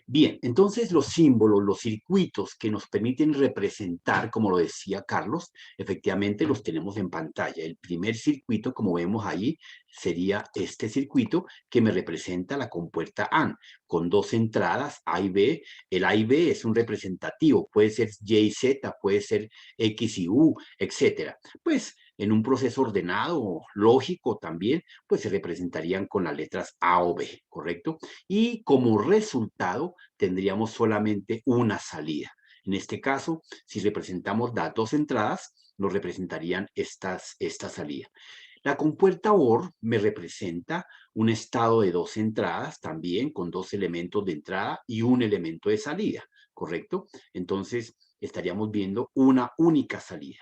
Bien, entonces los símbolos, los circuitos que nos permiten representar, como lo decía Carlos, efectivamente los tenemos en pantalla. El primer circuito, como vemos ahí, sería este circuito que me representa la compuerta AND, con dos entradas A y B. El A y B es un representativo, puede ser Y y Z, puede ser X y U, etcétera. Pues en un proceso ordenado, lógico también, pues se representarían con las letras A o B, ¿correcto? Y como resultado tendríamos solamente una salida. En este caso, si representamos las dos entradas, nos representarían esta salida. La compuerta OR me representa un estado de dos entradas también, con dos elementos de entrada y un elemento de salida, ¿correcto? Entonces, estaríamos viendo una única salida.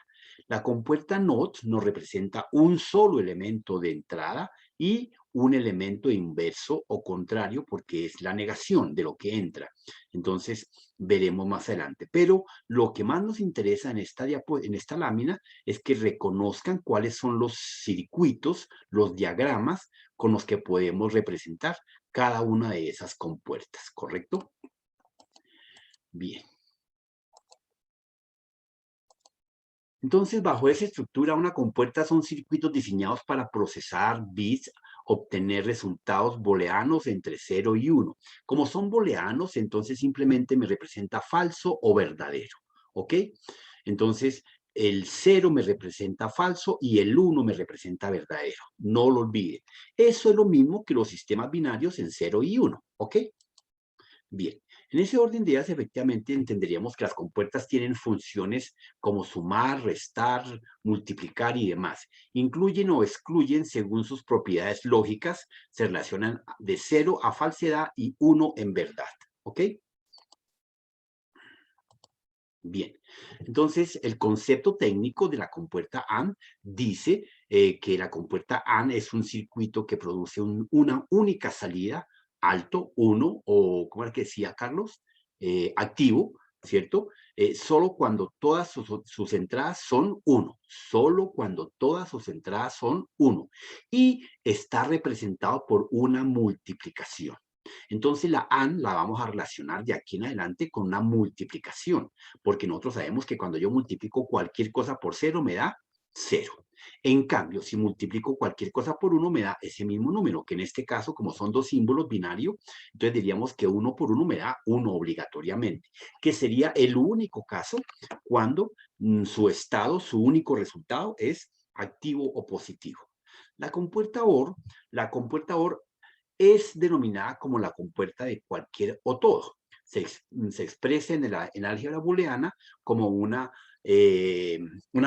La compuerta NOT nos representa un solo elemento de entrada y un elemento inverso o contrario porque es la negación de lo que entra. Entonces, veremos más adelante. Pero lo que más nos interesa en esta lámina es que reconozcan cuáles son los circuitos, los diagramas con los que podemos representar cada una de esas compuertas, ¿correcto? Bien. Entonces, bajo esa estructura, una compuerta son circuitos diseñados para procesar bits, obtener resultados booleanos entre 0 y 1. Como son booleanos, entonces simplemente me representa falso o verdadero, ¿ok? Entonces, el 0 me representa falso y el 1 me representa verdadero. No lo olviden. Eso es lo mismo que los sistemas binarios en 0 y 1, ¿ok? Bien, en ese orden de ideas efectivamente entenderíamos que las compuertas tienen funciones como sumar, restar, multiplicar y demás. Incluyen o excluyen según sus propiedades lógicas, se relacionan de 0 a falsedad y 1 en verdad, ¿ok? Bien, entonces el concepto técnico de la compuerta AND dice que la compuerta AND es un circuito que produce una única salida, alto, 1, o como era que decía Carlos, activo, ¿cierto? Solo cuando todas sus entradas son 1, solo cuando todas sus entradas son 1, y está representado por una multiplicación. Entonces la AND la vamos a relacionar de aquí en adelante con una multiplicación, porque nosotros sabemos que cuando yo multiplico cualquier cosa por 0 me da 0. En cambio, si multiplico cualquier cosa por 1 me da ese mismo número, que en este caso, como son dos símbolos binarios, entonces diríamos que 1 por 1 me da 1 obligatoriamente, que sería el único caso cuando su estado, su único resultado es activo o positivo. La compuerta OR es denominada como la compuerta de cualquier o todo. Se expresa en álgebra booleana como una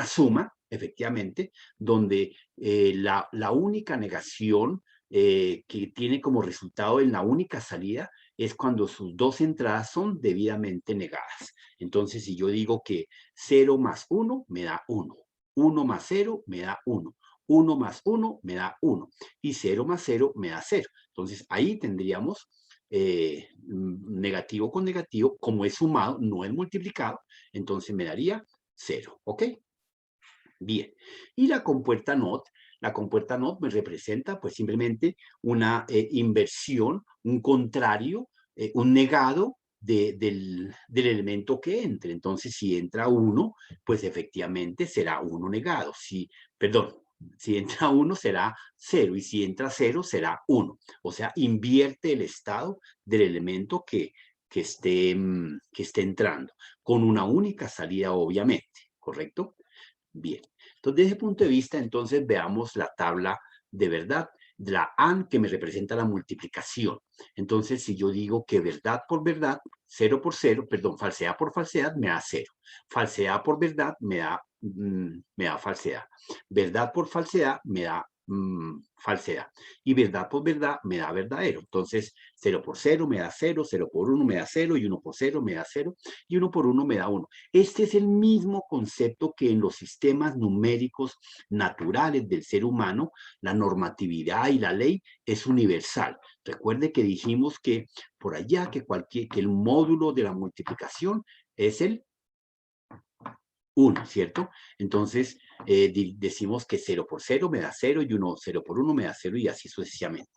suma, efectivamente, donde la única negación que tiene como resultado en la única salida es cuando sus dos entradas son debidamente negadas. Entonces, si yo digo que 0 más 1 me da 1, 1 más 0 me da 1, 1 más 1 me da 1 y 0 más 0 me da 0. Entonces, ahí tendríamos negativo con negativo, como es sumado, no es multiplicado, entonces me daría 0, ¿ok? Bien, y la compuerta NOT me representa pues simplemente una inversión, un contrario, un negado del elemento que entre. Entonces, si entra 1, pues efectivamente será 1 negado. Si entra 1 será 0 y si entra 0 será 1. O sea, invierte el estado del elemento que esté entrando, con una única salida obviamente, ¿correcto? Bien, entonces desde ese punto de vista, entonces veamos la tabla de verdad, de la AND que me representa la multiplicación. Entonces, si yo digo que verdad por verdad, 0 por 0, perdón, falsedad por falsedad me da 0. Falsedad por verdad me da falsedad. Verdad por falsedad me da falsedad. Y verdad por verdad me da verdadero. Entonces, 0 por 0 me da 0, 0 por 1 me da 0, y 1 por 0 me da 0, y 1 por 1 me da 1. Este es el mismo concepto que en los sistemas numéricos naturales del ser humano, la normatividad y la ley es universal. Recuerde que dijimos que por allá que el módulo de la multiplicación es el 1, ¿cierto? Entonces, decimos que 0 por 0 me da 0 y 0 por 1 me da 0 y así sucesivamente.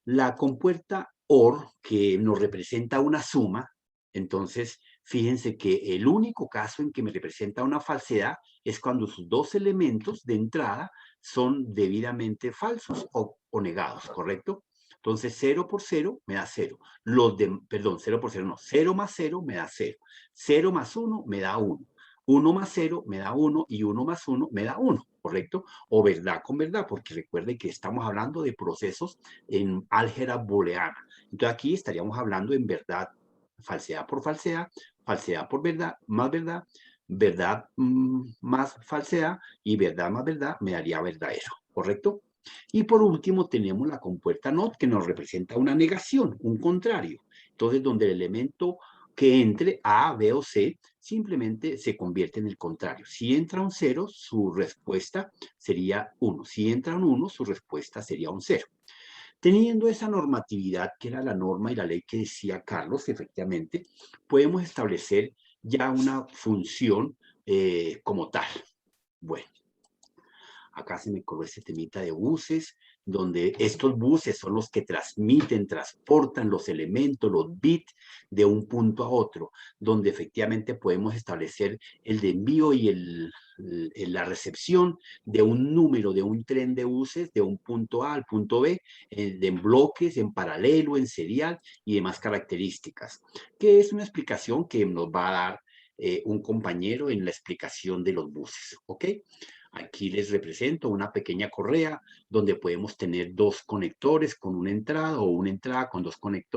La compuerta OR, que nos representa una suma, entonces, fíjense que el único caso en que me representa una falsedad es cuando sus dos elementos de entrada son debidamente falsos o negados, ¿correcto? Entonces, 0 por 0 me da 0. 0 por 0 no, 0 más 0 me da 0. 0 más 1 me da 1. 1 más 0 me da 1 y 1 más 1 me da 1, ¿correcto? O verdad con verdad, porque recuerde que estamos hablando de procesos en álgebra booleana. Entonces aquí estaríamos hablando en verdad, falsedad por falsedad, falsedad por verdad, verdad más falsedad y verdad más verdad me daría verdadero, ¿correcto? Y por último tenemos la compuerta NOT que nos representa una negación, un contrario. Entonces donde el elemento que entre A, B o C simplemente se convierte en el contrario. Si entra un 0, su respuesta sería 1. Si entra un 1, su respuesta sería un 0. Teniendo esa normatividad, que era la norma y la ley que decía Carlos, efectivamente, podemos establecer ya una función como tal. Bueno, acá se me coló ese temita de buses, donde estos buses son los que transportan los elementos, los bits de un punto a otro, donde efectivamente podemos establecer el de envío y la recepción de un número, de un tren de buses, de un punto A al punto B, en bloques, en paralelo, en serial y demás características, que es una explicación que nos va a dar un compañero en la explicación de los buses, ¿ok? Aquí les represento una pequeña correa donde podemos tener dos conectores con una entrada o una entrada con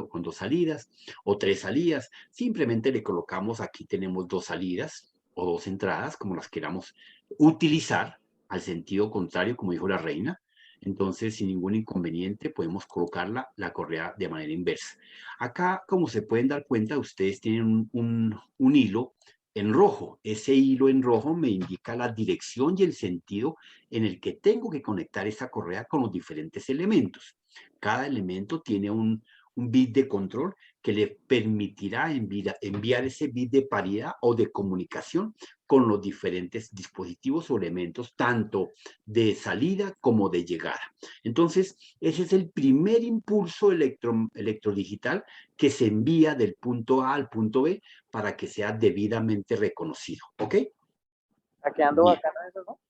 con dos salidas o tres salidas. Simplemente le colocamos, aquí tenemos dos salidas o dos entradas, como las queramos utilizar al sentido contrario, como dijo la reina. Entonces, sin ningún inconveniente, podemos colocar la correa de manera inversa. Acá, como se pueden dar cuenta, ustedes tienen un hilo en rojo. Ese hilo en rojo me indica la dirección y el sentido en el que tengo que conectar esa correa con los diferentes elementos. Cada elemento tiene un bit de control que le permitirá enviar ese bit de paridad o de comunicación con los diferentes dispositivos o elementos, tanto de salida como de llegada. Entonces, ese es el primer impulso electrodigital que se envía del punto A al punto B para que sea debidamente reconocido. ¿Ok? Está quedando bacano eso, ¿no?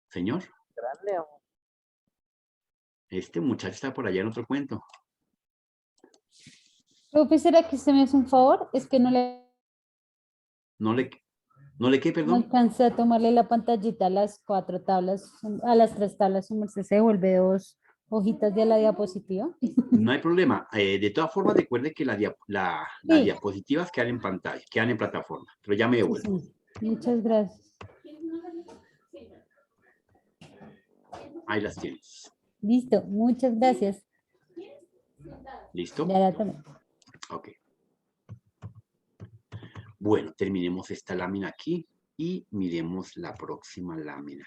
Señor, Grande, amor. este muchacho está por allá en otro cuento. Profe, ¿será que usted me hace un favor? Es que no le ¿No le qué, no perdón? alcancé a tomarle la pantallita a las 4 tablas, a las 3 tablas, su merced se devuelve 2 hojitas de la diapositiva. No hay problema. De todas formas, recuerde que las Sí. diapositivas quedan en pantalla, quedan en plataforma, pero ya me Sí, devuelvo. sí. Muchas gracias. Ahí las tienes. Listo, muchas gracias. ¿Listo? Ya la tomé. Ok. Bueno, terminemos esta lámina aquí y miremos la próxima lámina.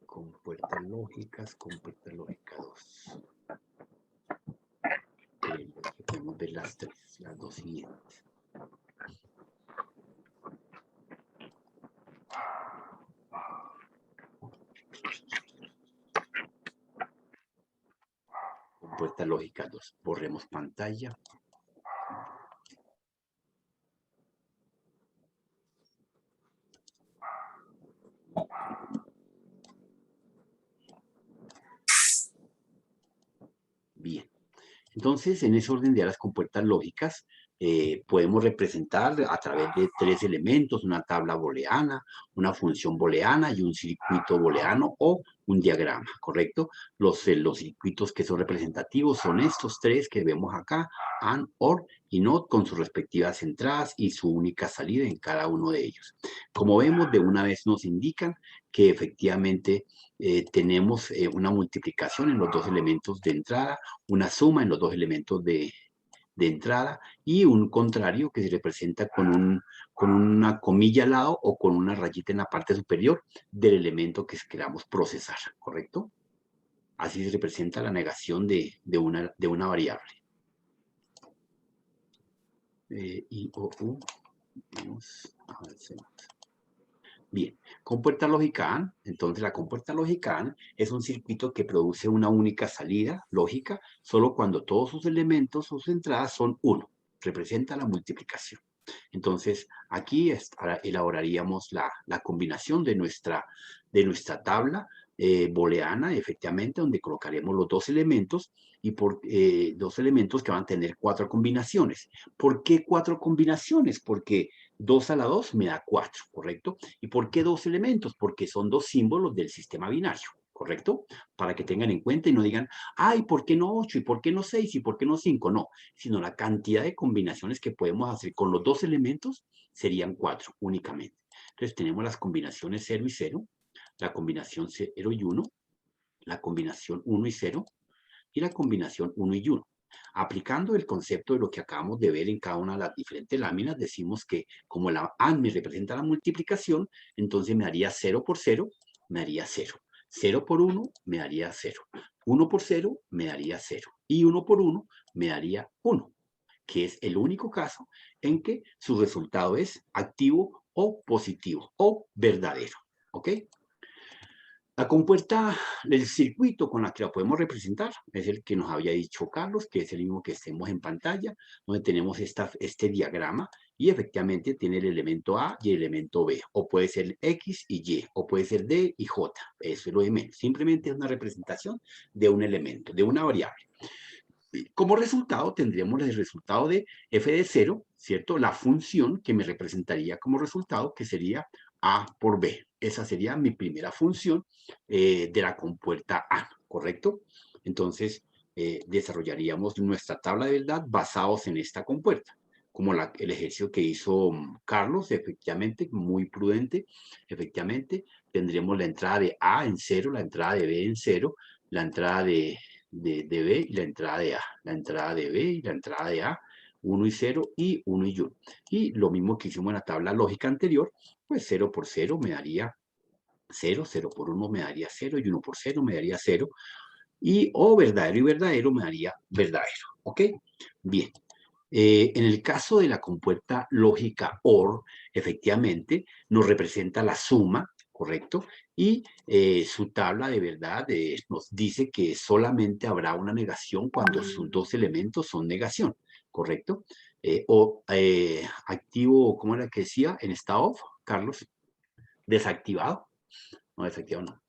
Compuertas lógicas 2. Podemos ver las dos siguientes. Compuerta lógica 2. Borremos pantalla. Bien. Entonces, en ese orden de las compuertas lógicas, podemos representar a través de 3 elementos, una tabla booleana, una función booleana y un circuito booleano o un diagrama, ¿correcto? Los circuitos que son representativos son estos 3 que vemos acá, AND, OR y NOT, con sus respectivas entradas y su única salida en cada uno de ellos. Como vemos, de una vez nos indican que efectivamente tenemos una multiplicación en los dos elementos de entrada, una suma en los dos elementos de entrada y un contrario que se representa con una comilla al lado o con una rayita en la parte superior del elemento que queramos procesar, ¿correcto? Así se representa la negación de una variable. I, O, U. Vamos a ver. Bien, compuerta lógica AND. Entonces, la compuerta lógica AND es un circuito que produce una única salida lógica solo cuando todos sus elementos o sus entradas son 1. Representa la multiplicación. Entonces, aquí elaboraríamos la combinación de nuestra tabla booleana, efectivamente, donde colocaremos los dos elementos y dos elementos que van a tener 4 combinaciones. ¿Por qué 4 combinaciones? Porque 2 a la 2 me da 4, ¿correcto? ¿Y por qué 2 elementos? Porque son 2 símbolos del sistema binario, ¿correcto? Para que tengan en cuenta y no digan, ay, ¿por qué no 8? ¿Y por qué no 6? ¿Y por qué no 5? No, sino la cantidad de combinaciones que podemos hacer con los dos elementos serían 4 únicamente. Entonces tenemos las combinaciones 0 y 0, la combinación 0 y 1, la combinación 1 y 0 y la combinación 1 y 1. Aplicando el concepto de lo que acabamos de ver en cada una de las diferentes láminas, decimos que como la AND me representa la multiplicación, entonces me daría 0 por 0, me daría 0. 0 por 1 me daría 0. 1 por 0 me daría 0. Y 1 por 1 me daría 1, que es el único caso en que su resultado es activo o positivo o verdadero. ¿Ok? La compuerta del circuito con la que la podemos representar es el que nos había dicho Carlos, que es el mismo que estemos en pantalla, donde tenemos este diagrama y efectivamente tiene el elemento A y el elemento B, o puede ser X y Y, o puede ser D y J, eso es lo de menos. Simplemente es una representación de un elemento, de una variable. como resultado tendríamos el resultado de f de 0, ¿cierto? La función que me representaría como resultado, que sería a por b. Esa sería mi primera función de la compuerta A, ¿correcto? Entonces, desarrollaríamos nuestra tabla de verdad basados en esta compuerta, como el ejercicio que hizo Carlos, efectivamente, muy prudente, efectivamente, tendremos la entrada de A en 0, la entrada de B en 0, la entrada de B y la entrada de A, la entrada de B y la entrada de A, 1 y 0 y 1 y 1. Y lo mismo que hicimos en la tabla lógica anterior, pues 0 por 0 me daría 0, 0 por 1 me daría 0 y 1 por 0 me daría 0. Y o verdadero y verdadero me daría verdadero, ¿ok? Bien. En el caso de la compuerta lógica OR, efectivamente, nos representa la suma, ¿correcto? Y su tabla de verdad nos dice que solamente habrá una negación cuando sus dos elementos son negación, ¿correcto? Activo, ¿cómo era que decía? En estado off, Carlos. Desactivado. No, desactivado no.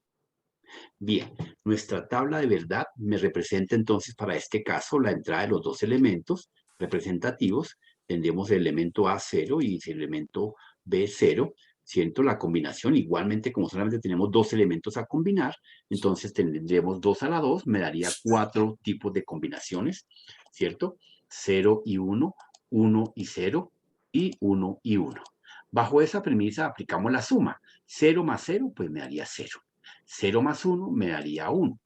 Bien, nuestra tabla de verdad me representa entonces para este caso la entrada de los dos elementos representativos. Tendremos el elemento A 0 y el elemento B 0. ¿Cierto? La combinación, igualmente como solamente tenemos dos elementos a combinar, entonces tendremos 2 a la 2, me daría 4 tipos de combinaciones, ¿cierto? 0 y 1, 1 y 0 y 1 y 1. Bajo esa premisa aplicamos la suma. 0 más 0, pues me daría 0. 0 más 1 me daría 1.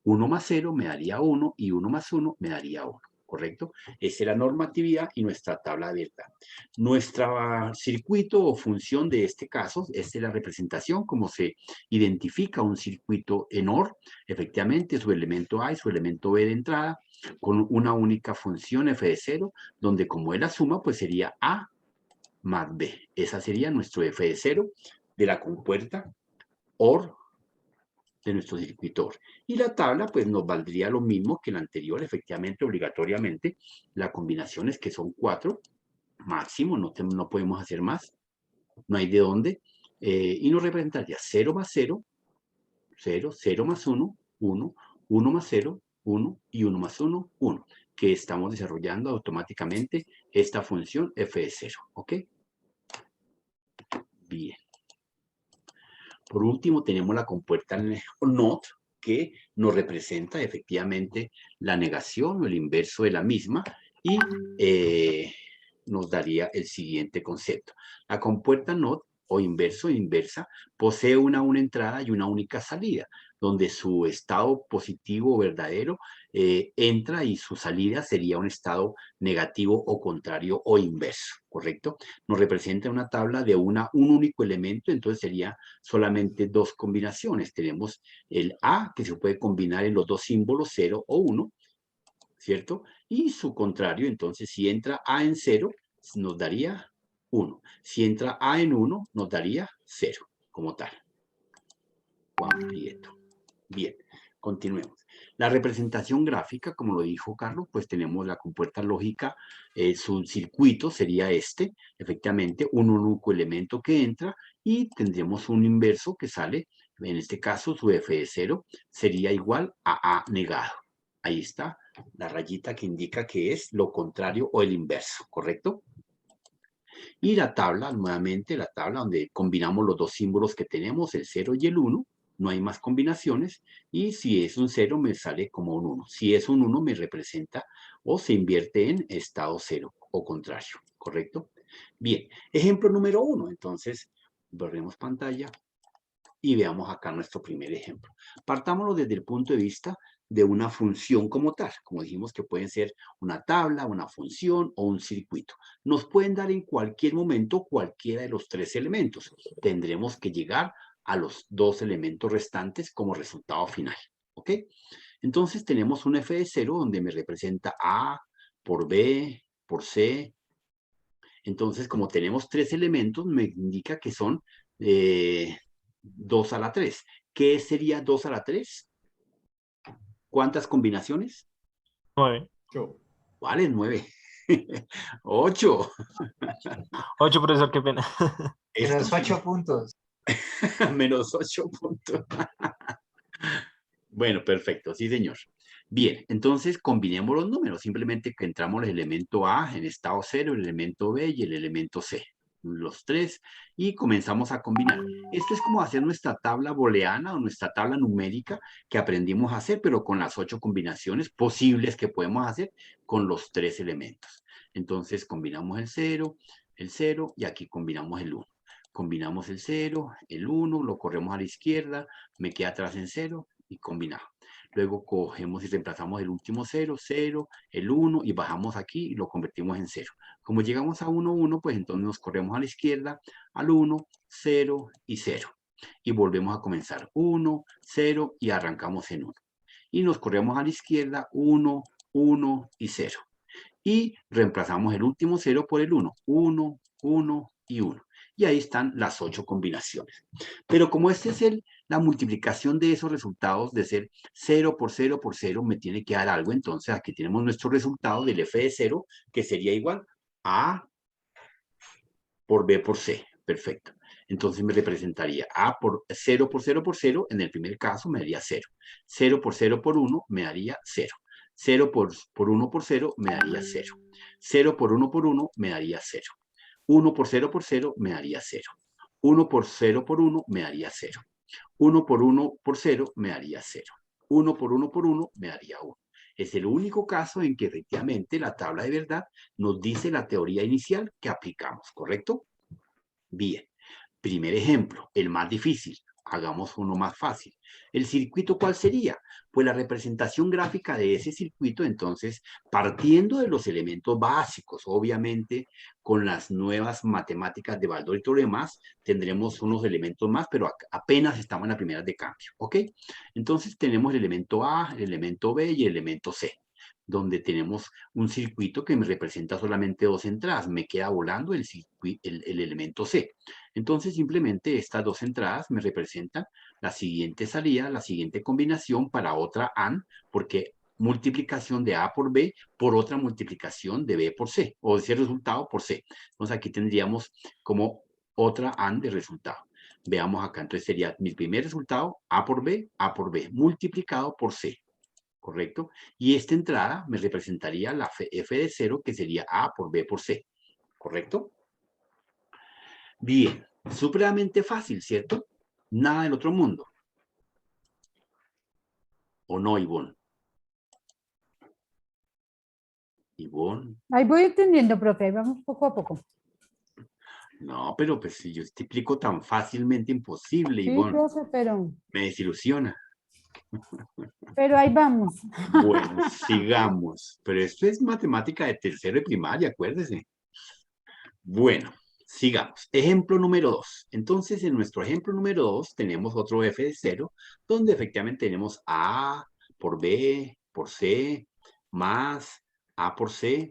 1 más 0 me daría 1 y 1 más 1 me daría 1, ¿correcto? Esa es la normatividad y nuestra tabla de verdad. Nuestro circuito o función de este caso, esta es la representación, como se identifica un circuito en OR, efectivamente su elemento A y su elemento B de entrada, con una única función f de 0, donde como es la suma, pues sería A más B. Esa sería nuestro f de 0 de la compuerta OR de nuestro circuito. Y la tabla pues nos valdría lo mismo que la anterior, efectivamente, obligatoriamente, la combinación es que son 4, máximo, no podemos hacer más, no hay de dónde, y nos representaría 0 más 0, 0, 0 más 1, 1, 1 más 0, 1 y 1 más 1, 1, que estamos desarrollando automáticamente esta función f de 0, ¿ok? Bien. Por último, tenemos la compuerta NOT, que nos representa efectivamente la negación o el inverso de la misma y nos daría el siguiente concepto. La compuerta NOT o inverso e inversa posee una entrada y una única salida, donde su estado positivo o verdadero entra y su salida sería un estado negativo o contrario o inverso, ¿correcto? Nos representa una tabla de un único elemento, entonces sería solamente dos combinaciones. Tenemos el A, que se puede combinar en los dos símbolos 0 o 1, ¿cierto? Y su contrario, entonces, si entra A en 0, nos daría 1. Si entra A en 1, nos daría 0, como tal. Juan Prieto. Bien, continuemos. La representación gráfica, como lo dijo Carlos, pues tenemos la compuerta lógica, su circuito sería este, efectivamente, un único elemento que entra y tendremos un inverso que sale, en este caso su f de 0 sería igual a negado. Ahí está la rayita que indica que es lo contrario o el inverso, ¿correcto? Y la tabla, nuevamente, la tabla donde combinamos los dos símbolos que tenemos, el 0 y el 1, no hay más combinaciones, y si es un 0 me sale como un 1. Si es un 1 me representa o se invierte en estado 0 o contrario, ¿correcto? Bien, ejemplo número 1, entonces, borremos pantalla y veamos acá nuestro primer ejemplo. Partámoslo desde el punto de vista de una función como tal. Como dijimos que pueden ser una tabla, una función o un circuito. Nos pueden dar en cualquier momento cualquiera de los tres elementos. Tendremos que llegar a los dos elementos restantes como resultado final. ¿Ok? Entonces tenemos un f de 0 donde me representa A por B por C. Entonces, como tenemos tres elementos, me indica que son 2 a la 3. ¿Qué sería 2 a la 3? ¿Cuántas combinaciones? 9. Vale, 9. 8. 8, profesor, qué pena. Menos 8 puntos. Menos 8 puntos. Bueno, perfecto, sí, señor. Bien, entonces combinemos los números. Simplemente que entramos el elemento A en estado 0, el elemento B y el elemento C. Los tres, y comenzamos a combinar. Esto es como hacer nuestra tabla booleana o nuestra tabla numérica que aprendimos a hacer, pero con las 8 combinaciones posibles que podemos hacer con los 3 elementos. Entonces combinamos el 0 y aquí combinamos el 1. Combinamos el 0, el 1, lo corremos a la izquierda, me queda atrás en 0 y combinamos. Luego cogemos y reemplazamos el último 0, 0, el 1 y bajamos aquí y lo convertimos en 0. Como llegamos a 1, 1, pues entonces nos corremos a la izquierda, al 1, 0 y 0. Y volvemos a comenzar 1, 0 y arrancamos en 1. Y nos corremos a la izquierda 1, 1 y 0. Y reemplazamos el último 0 por el 1, 1, 1 y 1. Y ahí están las 8 combinaciones. Pero como esta es la multiplicación de esos resultados, de ser 0 por 0 por 0, me tiene que dar algo. Entonces aquí tenemos nuestro resultado del f de 0, que sería igual a por b por c. Perfecto. Entonces me representaría a por 0 por 0 por 0, en el primer caso me daría 0. 0 por 0 por 1 me daría 0. 0 por 1 por 0 me daría 0. 0 por 1 por 1 me daría 0. 1 por 0 por 0 me daría 0. 1 por 0 por 1 me daría 0. 1 por 1 por 0 me daría 0. 1 por 1 por 1 me daría 1. Es el único caso en que efectivamente la tabla de verdad nos dice la teoría inicial que aplicamos, ¿correcto? Bien. Primer ejemplo, el más difícil. Hagamos uno más fácil. ¿El circuito cuál sería? Pues la representación gráfica de ese circuito, entonces, partiendo de los elementos básicos, obviamente, con las nuevas matemáticas de Baldor y todo lo demás, tendremos unos elementos más, pero apenas estamos en las primeras de cambio, ¿ok? Entonces, tenemos el elemento A, el elemento B y el elemento C, donde tenemos un circuito que me representa solamente 2 entradas. Me queda volando el elemento C. Entonces, simplemente estas 2 entradas me representan la siguiente salida, la siguiente combinación para otra AND, porque multiplicación de A por B por otra multiplicación de B por C, o ese resultado por C. Entonces, aquí tendríamos como otra AND de resultado. Veamos acá, entonces sería mi primer resultado, A por B, multiplicado por C. ¿Correcto? Y esta entrada me representaría la f de 0, que sería A por B por C. ¿Correcto? Bien, supremamente fácil, ¿cierto? Nada del otro mundo. ¿O no, Ivonne? Ivonne. Ahí voy entendiendo, profe, ahí vamos poco a poco. No, pero pues si yo te explico tan fácilmente, imposible, Sí, Ivonne. profe, pero Me desilusiona. ahí vamos. Bueno, sigamos. Pero esto es matemática de tercero de primaria, acuérdese. Bueno, sigamos. Ejemplo número 2. Entonces, en nuestro ejemplo número 2 tenemos otro f de 0, donde efectivamente tenemos A por B por C más A por C.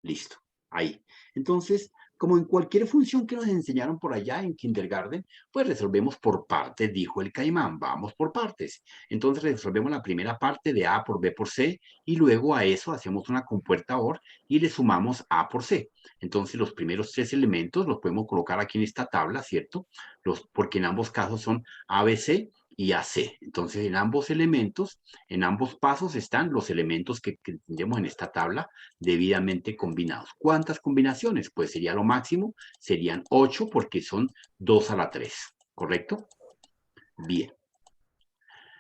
Listo. Ahí. Entonces, como en cualquier función que nos enseñaron por allá en kindergarten, pues resolvemos por partes, dijo el caimán. Vamos por partes. Entonces resolvemos la primera parte de A por B por C y luego a eso hacemos una compuerta OR y le sumamos A por C. Entonces los primeros 3 elementos los podemos colocar aquí en esta tabla, ¿cierto? Porque en ambos casos son ABC y AC. Entonces en ambos elementos, en ambos pasos están los elementos que tendremos en esta tabla debidamente combinados. ¿Cuántas combinaciones? Pues sería lo máximo, serían 8 porque son 2 a la 3, ¿correcto? Bien.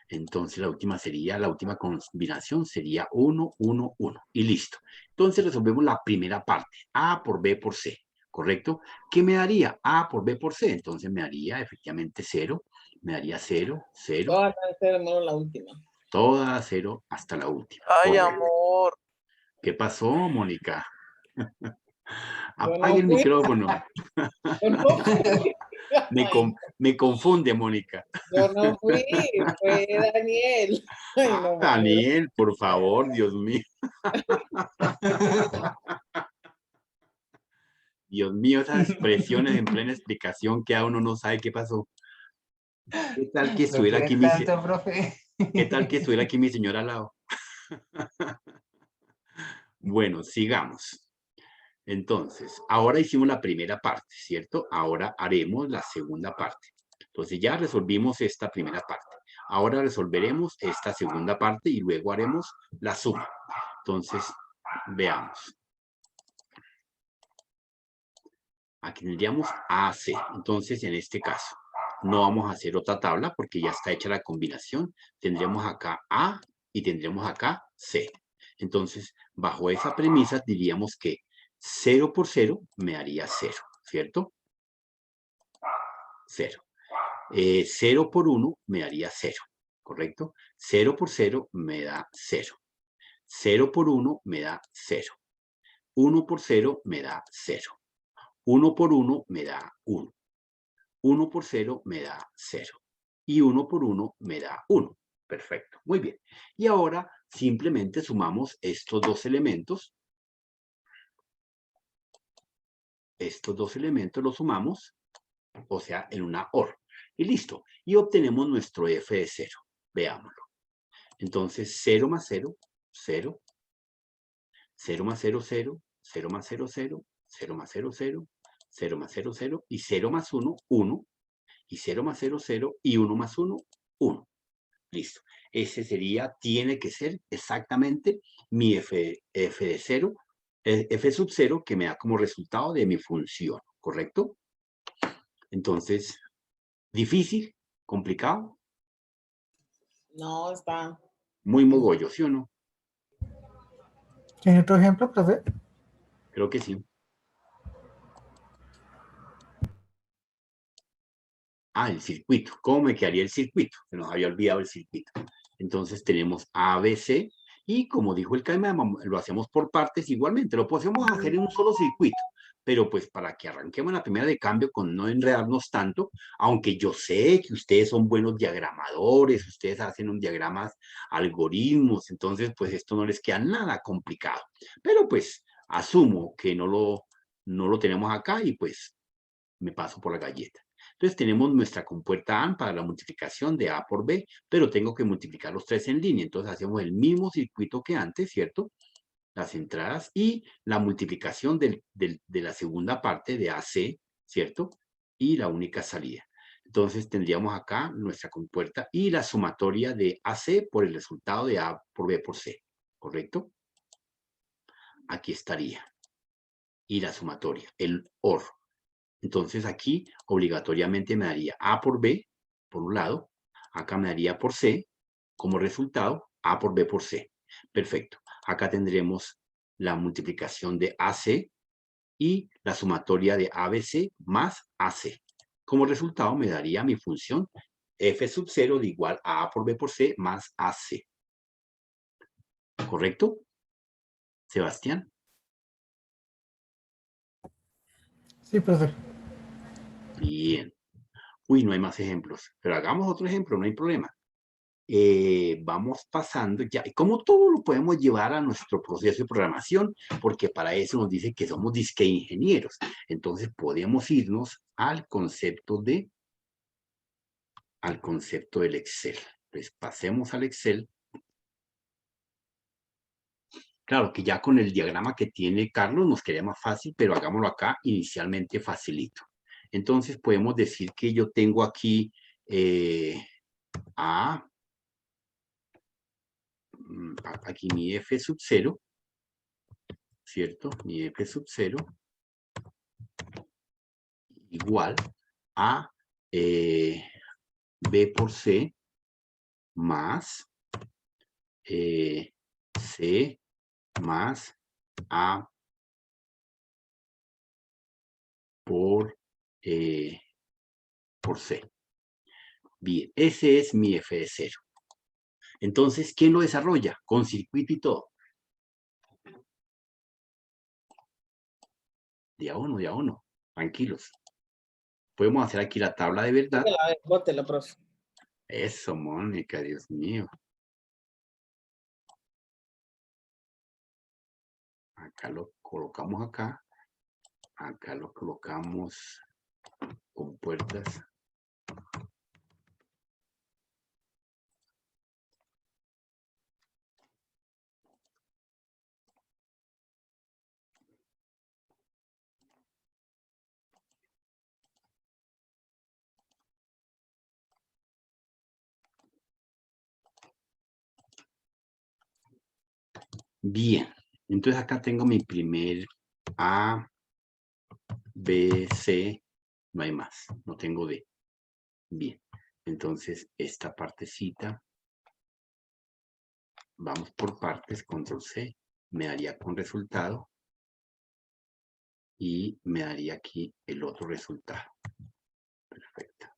Entonces la última combinación sería 1, 1, 1 y listo. Entonces resolvemos la primera parte, A por B por C, ¿correcto? ¿Qué me daría? A por B por C, entonces me daría efectivamente 0, me daría 0, 0. Todas las 0 menos la última. Toda 0 hasta la última. Ay, Correcto. amor. ¿Qué pasó, Mónica? Apague el micrófono. Me confunde, Mónica. Yo no fui, fue Daniel. Ay, no, Daniel, por favor, Dios mío. Dios mío, esas expresiones en plena explicación que a uno no sabe qué pasó. ¿Qué tal que estuviera aquí ¿Qué tal que estuviera aquí mi señora al lado? Bueno, sigamos. Entonces, ahora hicimos la primera parte, ¿cierto? Ahora haremos la segunda parte. Entonces, ya resolvimos esta primera parte. Ahora resolveremos esta segunda parte y luego haremos la suma. Entonces, veamos. Aquí tendríamos AC. Entonces, en este caso, no vamos a hacer otra tabla porque ya está hecha la combinación. Tendremos acá A y tendremos acá C. Entonces, bajo esa premisa diríamos que 0 por 0 me daría 0, ¿cierto? 0. 0 por 1 me daría 0, ¿correcto? 0 por 0 me da 0. 0 por 1 me da 0. 1 por 0 me da 0. 1 por 1 me da 1. 1 por 0 me da 0. Y 1 por 1 me da 1. Perfecto, muy bien. Y ahora simplemente sumamos estos dos elementos. Estos dos elementos los sumamos, o sea, en una OR. Y listo. Y obtenemos nuestro f de 0. Veámoslo. Entonces, 0 más 0, 0. 0 más 0, 0. 0 más 0, 0. 0 más 0, 0. 0 más 0, 0. Y 0 más 1, 1. Y 0 más 0, 0. Y 1 más 1, 1. Listo. Ese sería, tiene que ser exactamente mi f de 0, f sub 0, que me da como resultado de mi función, ¿correcto? Entonces, difícil, complicado, No, está. muy mogollo, ¿sí o no? ¿Tiene otro ejemplo, profe? Creo que sí. Ah, el circuito. ¿Cómo me quedaría el circuito? Se nos había olvidado el circuito. Entonces tenemos ABC y como dijo el Caimán, lo hacemos por partes igualmente. Lo podemos hacer en un solo circuito, pero pues para que arranquemos la primera de cambio con no enredarnos tanto, aunque yo sé que ustedes son buenos diagramadores, ustedes hacen un diagramas, algoritmos, entonces pues esto no les queda nada complicado. Pero pues asumo que no lo tenemos acá y pues me paso por la galleta. Entonces tenemos nuestra compuerta AND para la multiplicación de A por B, pero tengo que multiplicar los tres en línea. Entonces hacemos el mismo circuito que antes, ¿cierto? Las entradas y la multiplicación de la segunda parte de AC, ¿cierto? Y la única salida. Entonces tendríamos acá nuestra compuerta y la sumatoria de AC por el resultado de A por B por C, ¿correcto? Aquí estaría. Y la sumatoria, el OR. Entonces aquí obligatoriamente me daría A por B, por un lado, acá me daría por C, como resultado, A por B por C. Perfecto. Acá tendremos la multiplicación de AC y la sumatoria de ABC más AC. Como resultado me daría mi función f sub 0 de igual a A por B por C más AC. ¿Correcto? Sebastián. Sí, profe. Bien. Uy, no hay más ejemplos, pero hagamos otro ejemplo, no hay problema. Vamos pasando ya, como todo lo podemos llevar a nuestro proceso de programación, porque para eso nos dice que somos disque ingenieros. Entonces podemos irnos al concepto del Excel. Pues pasemos al Excel. Claro que ya con el diagrama que tiene Carlos nos queda más fácil, pero hagámoslo acá inicialmente facilito. Entonces podemos decir que yo tengo aquí aquí mi f sub 0, ¿cierto? Mi f sub 0 igual a b por c más c más a por c. Bien, ese es mi f de 0. Entonces, ¿quién lo desarrolla? Con circuito y todo. De a uno. Tranquilos. Podemos hacer aquí la tabla de verdad. A ver, bótela, profe. Eso, Mónica, Dios mío. Acá lo colocamos acá. Acá lo colocamos con puertas. Bien, entonces acá tengo mi primer A, B, C, no hay más, no tengo D. Bien, entonces esta partecita, vamos por partes, control C, me daría con resultado y me daría aquí el otro resultado. Perfecto.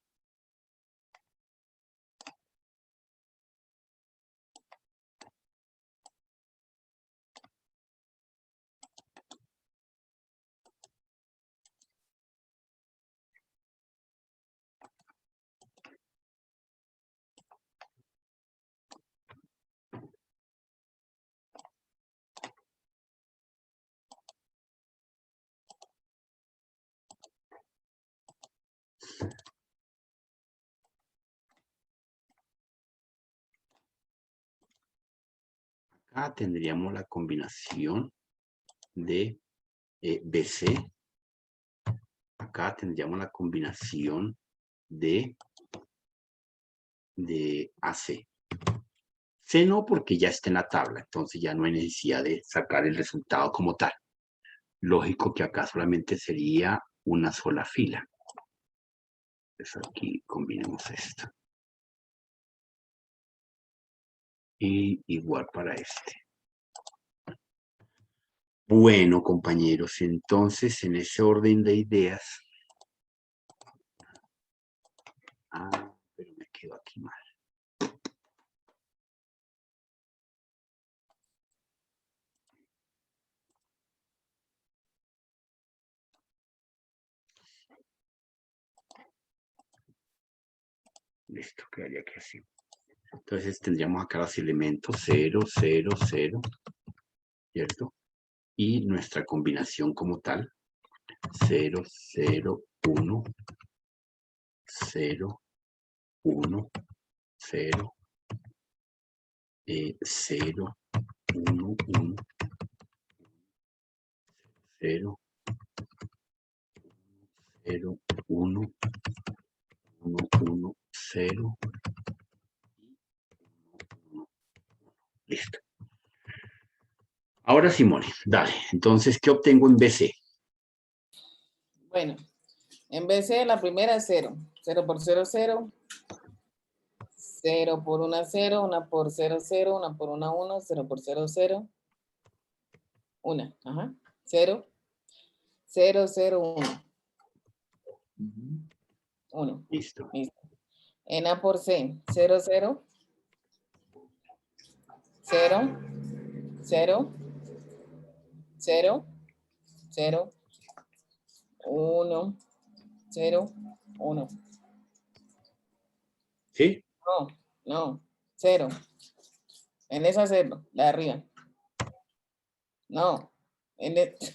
Acá tendríamos la combinación de BC. Acá tendríamos la combinación de AC. C no, porque ya está en la tabla, entonces ya no hay necesidad de sacar el resultado como tal. Lógico que acá solamente sería una sola fila. Entonces aquí combinemos esto. Y igual para este. Bueno, compañeros, entonces en ese orden de ideas. Ah, pero me quedo aquí mal. Listo, quedaría aquí así. Entonces tendríamos acá los elementos 0, 0, 0, ¿cierto? Y nuestra combinación como tal, 0, 0, 1, 0, 1, 0, 0, 1, 1, 0, 0, 1, 1, 1, 0, 1. Listo. Ahora Simone, dale. Entonces, ¿qué obtengo en BC? Bueno, en BC la primera es 0. 0 por 0, 0. 0 por 1, 0. 1 por 0, 0. 1 por 1, 1. 0 por 0, 0. 1. Ajá. 0. 0, 0, 1. 1. Listo. Listo. En A por C. 0, 0. 0. 0. 0. 0. 1. 0. 1. ¿Sí? No, no. 0. En esa 0, la de arriba. No. En esa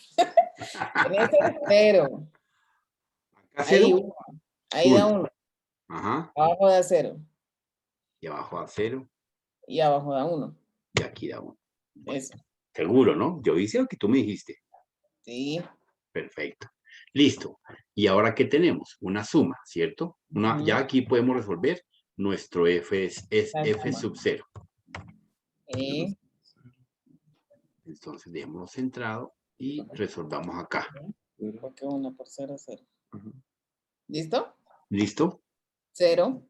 0. Acá Ahí, 0. uno. Ahí da 1. Ajá. Abajo da 0. Y abajo da 0. Y abajo da 1. Y aquí da 1. Eso. Seguro, ¿no? Yo hice lo que tú me dijiste. Sí. Perfecto. Listo. ¿Y ahora qué tenemos? Una suma, ¿cierto? Ya aquí podemos resolver. Nuestro F es La F suma. sub 0. Sí. Entonces dejémoslo centrado y resolvamos acá. Porque 1 por 0, 0. ¿Listo? ¿Listo? 0.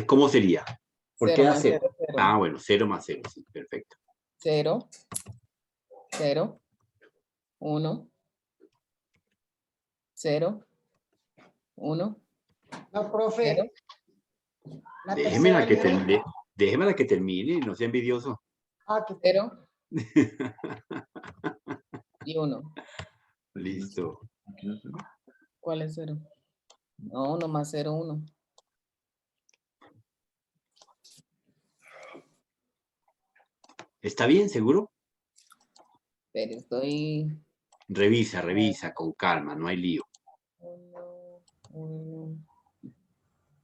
¿Cómo sería? ¿Por 0 qué da más 0? 0, 0. Ah, bueno, 0 más 0, sí, perfecto. 0. 0. 1. 0. 1. No, profe. La Déjeme tercera línea. déjemela que termine, no sea envidioso. Ah, qué 0 y 1. Listo. ¿Cuál es 0? No, 1 más 0, 1. ¿Está bien, seguro? Pero estoy... Revisa con calma, no hay lío. 1, 1,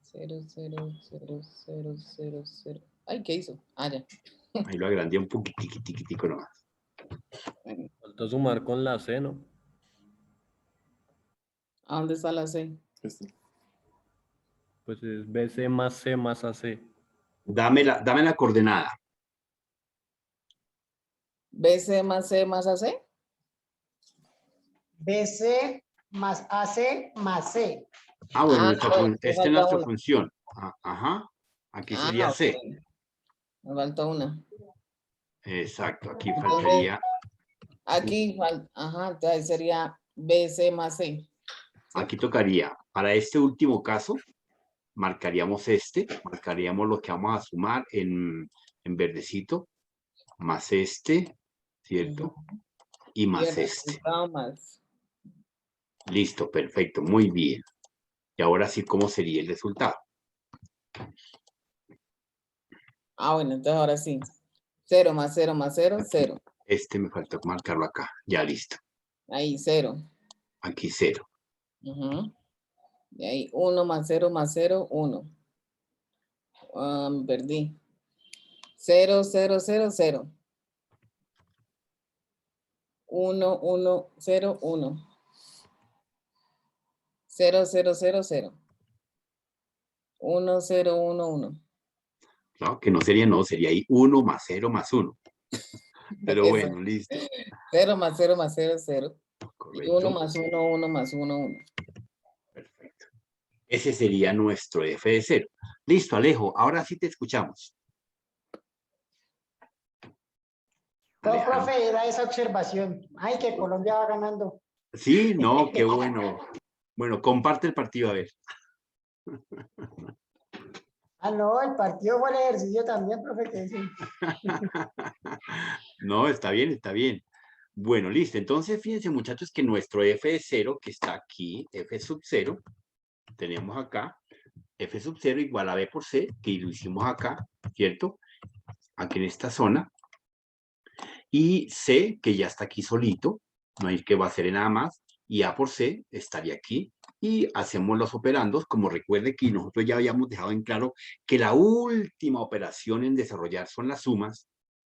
0, 0, 0, 0, 0, 0. Ay, ¿qué hizo? Ah, ya. Ahí lo agrandé un poquitico nomás. Falta sumar con la C, ¿no? ¿A dónde está la C? Pues es BC más C más AC. Dame la coordenada. BC más C más AC. BC más AC más C. Ah, bueno, Ah, bueno, me esta es falta nuestra una. función. Ajá. Aquí sería Ah, C. ok. Me falta una. Exacto. Aquí Entonces, faltaría. aquí falta, ajá, entonces sería BC más C. Aquí tocaría, para este último caso, marcaríamos marcaríamos lo que vamos a sumar en verdecito, más este, ¿cierto? Y Y más el este. resultado más. Listo, perfecto, muy bien. Y ahora sí, ¿cómo sería el resultado? Ah, bueno, entonces ahora sí. 0 más 0 más 0, 0. Este me falta marcarlo acá. Ya listo. Ahí, 0. Aquí 0. Y ahí, 1 más 0 más 0, 1. Perdí. 0, 0, 0, 0. 1, 1, 0, 1. 0, 0, 0, 0. 1, 0, 1, 1. Claro, que no, sería ahí 1 más 0 más 1. Pero Eso. bueno, listo. 0 más 0 más 0, 0. Y 1 Correcto. más 1, 1 más 1, 1. Perfecto. Ese sería nuestro f de 0. Listo, Alejo. Ahora sí te escuchamos. No, Alejandro. profe, era esa observación. Ay, que Colombia va ganando. Sí, no, qué bueno. Bueno, comparte el partido, a ver. Ah, no, el partido fue el ejercicio también, profe, que sí. No, está bien, está bien. Bueno, listo. Entonces, fíjense, muchachos, que nuestro f de 0, que está aquí, f sub 0, tenemos acá, f sub 0 igual a b por c, que lo hicimos acá, ¿cierto? Aquí en esta zona. Y c, que ya está aquí solito, no hay que va a hacer nada más, y a por c estaría aquí, y hacemos los operandos, como recuerde que nosotros ya habíamos dejado en claro que la última operación en desarrollar son las sumas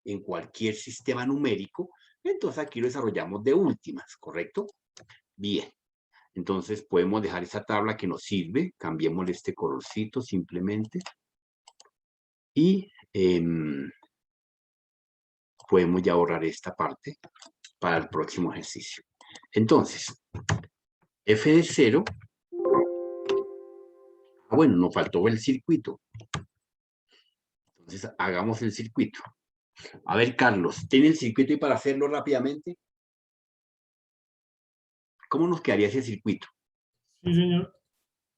en cualquier sistema numérico, entonces aquí lo desarrollamos de últimas, ¿correcto? Bien, entonces podemos dejar esa tabla que nos sirve, cambiémosle este colorcito simplemente, y podemos ya borrar esta parte para el próximo ejercicio. Entonces, f de 0, bueno, nos faltó el circuito. Entonces, hagamos el circuito. A ver, Carlos, ¿tiene el circuito y para hacerlo rápidamente? ¿Cómo nos quedaría ese circuito? Sí, señor.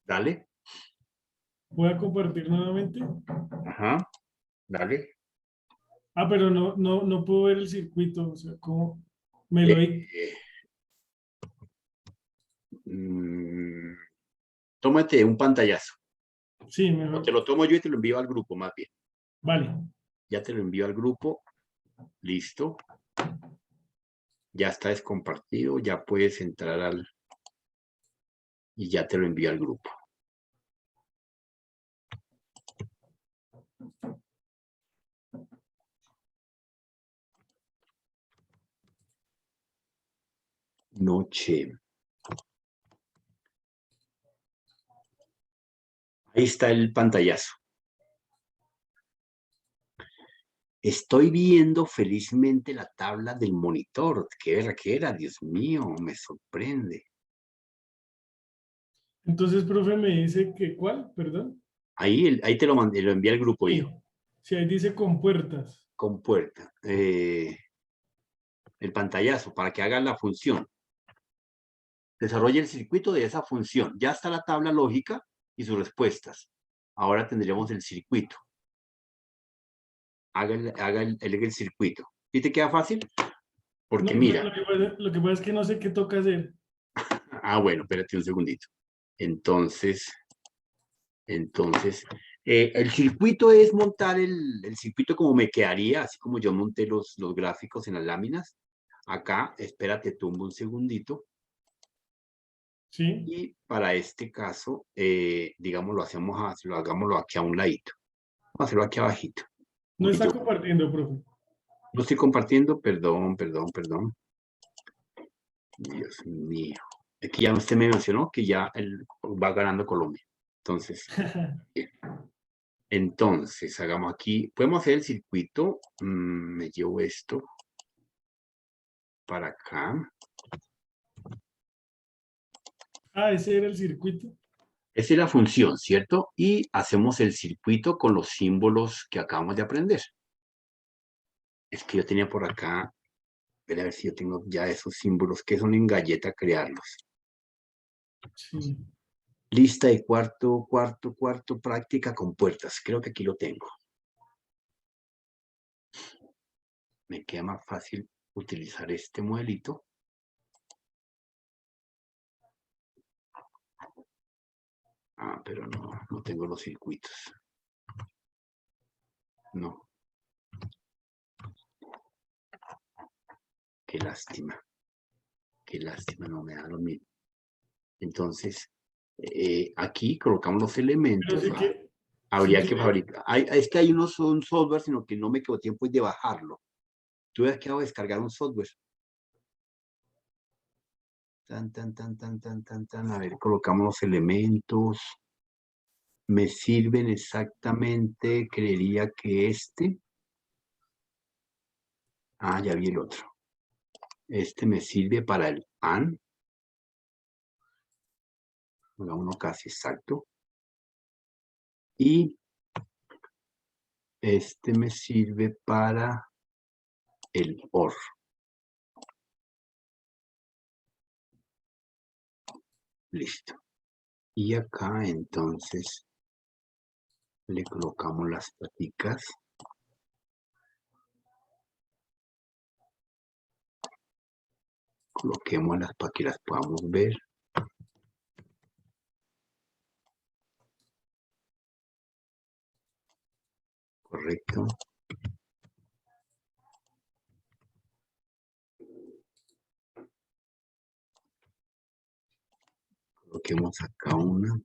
Dale. Voy a compartir nuevamente. Ajá, dale. Ah, pero no puedo ver el circuito. O sea, ¿cómo me lo hay? Tómate un pantallazo. Sí, O te lo tomo yo y te lo envío al grupo, más bien. Vale. Ya te lo envío al grupo. Listo. Ya está descompartido. Ya puedes entrar al... Y ya te lo envío al grupo. Noche. Ahí está el pantallazo. Estoy viendo felizmente la tabla del monitor. ¿Qué era? Dios mío, me sorprende. Entonces, profe, me dice que ¿cuál? Perdón. Ahí te lo mandé, lo envié al grupo yo. Sí, ahí dice con puertas. Con puerta. El pantallazo para que hagan la función. Desarrolle el circuito de esa función. Ya está la tabla lógica y sus respuestas. Ahora tendremos el circuito. Haga el circuito. ¿Y te queda fácil? Porque No, mira. lo que pasa es que no sé qué toca hacer. Ah, bueno, espérate un segundito. Entonces, el circuito es montar el circuito como me quedaría, así como yo monté los gráficos en las láminas. Acá, espérate, tumbo un segundito. Sí. Y para este caso, digamos, hagámoslo aquí a un ladito. Vamos a hacerlo aquí abajito. No está compartiendo, profe. No estoy compartiendo, perdón. Dios mío. Aquí ya usted me mencionó que ya va ganando Colombia. Entonces, hagamos aquí, podemos hacer el circuito, me llevo esto, para acá. Ah, ese era el circuito. Esa es la función, ¿cierto? Y hacemos el circuito con los símbolos que acabamos de aprender. Es que yo tenía por acá, voy a ver si yo tengo ya esos símbolos que son en galleta crearlos. Sí. Lista de cuarto, práctica con puertas. Creo que aquí lo tengo. Me queda más fácil utilizar este modelito. Ah, pero no tengo los circuitos. No. Qué lástima. Qué lástima, no me da lo mismo. Entonces, aquí colocamos los elementos. Pero sí que, Habría que fabricar. Es que hay unos un software, sino que no me quedó tiempo de bajarlo. Tuve que descargar un software. Tan. A ver, colocamos los elementos. Me sirven exactamente, creería que este. Ah, ya vi el otro. Este me sirve para el AND. Uno casi exacto. Y este me sirve para el OR. Listo. Y acá entonces le colocamos las paticas. Coloquémoslas para que las podamos ver. Correcto. Coloquemos acá una.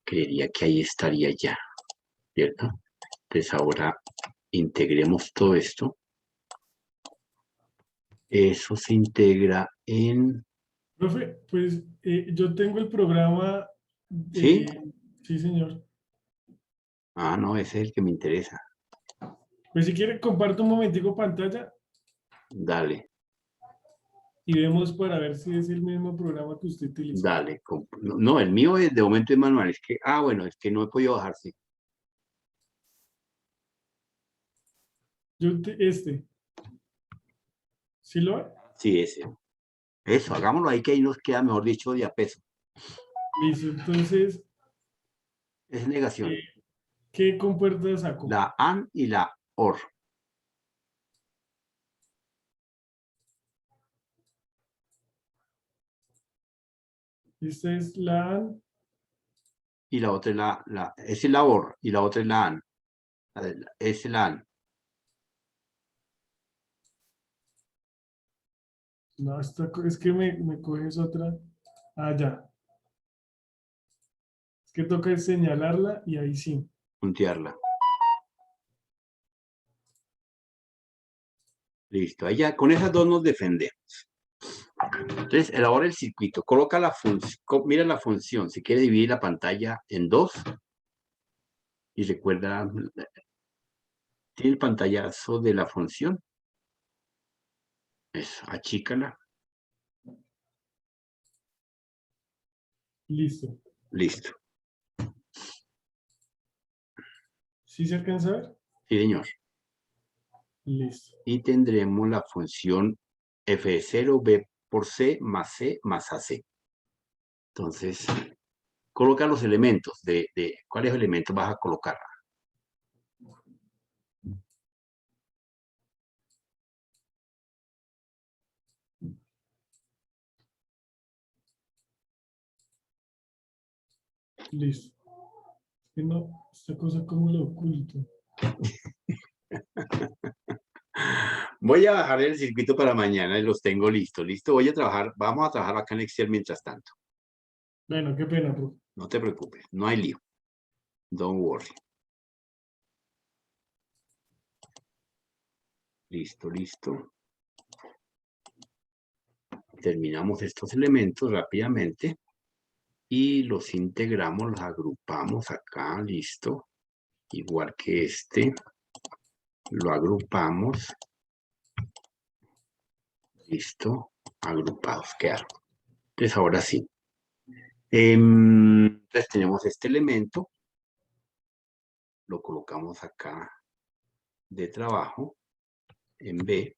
Creería que ahí estaría ya, ¿cierto? Entonces ahora integremos todo esto. Eso se integra en... Profe, pues yo tengo el programa ¿Sí? Sí, señor. Ah, no, ese es el que me interesa. Pues si quiere, comparto un momentico pantalla Dale, y vemos para ver si es el mismo programa que usted utiliza. dale. No, el mío es de momento es manual. Es que, bueno, es que no he podido bajarse. ¿Sí lo ve? Sí, ese. Eso, hagámoslo ahí que ahí nos queda, mejor dicho, de a peso. Listo, entonces, Es negación. ¿qué compuerta saco? La AND y la OR. Esta es la AND. Y la otra es esa es la OR y la otra es la AND. Es la AND. No, es que me coges otra. Ah, ya. Es que toca señalarla y ahí sí. Puntearla. Listo, ahí ya con esas dos nos defendemos. Entonces, elabora el circuito, coloca la función, mira la función, si quiere dividir la pantalla en dos, y recuerda, tiene el pantallazo de la función. Eso, achícala. Listo. Listo. ¿Sí se alcanza a ver? Sí, señor. Listo. Y tendremos la función f de 0, b por c más ac. Entonces, coloca los elementos ¿cuáles elementos vas a colocar? Listo. Es que no, esta cosa como lo oculto. Voy a bajar el circuito para mañana y los tengo listos. Listo, vamos a trabajar acá en Excel mientras tanto. Bueno, qué pena, profe. No te preocupes, no hay lío. Don't worry. Listo. terminamos estos elementos rápidamente y los integramos, los agrupamos acá, listo. Igual que este, lo agrupamos, listo, agrupados quedaron. Entonces ahora sí. Entonces tenemos este elemento, lo colocamos acá de trabajo, en B,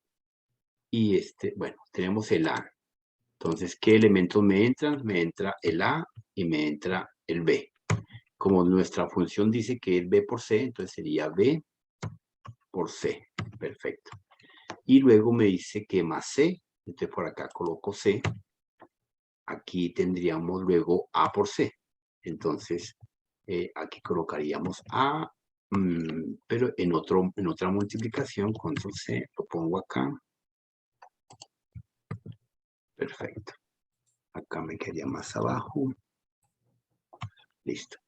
y bueno, tenemos el A. Entonces, ¿qué elementos me entran? Me entra el A y me entra el B. Como nuestra función dice que es B por C, entonces sería B por C. Perfecto. Y luego me dice que más C, entonces por acá coloco C. Aquí tendríamos luego A por C. Entonces, aquí colocaríamos A, pero en otra multiplicación, control C, lo pongo acá. Perfecto. Acá me quedaría más abajo. Listo.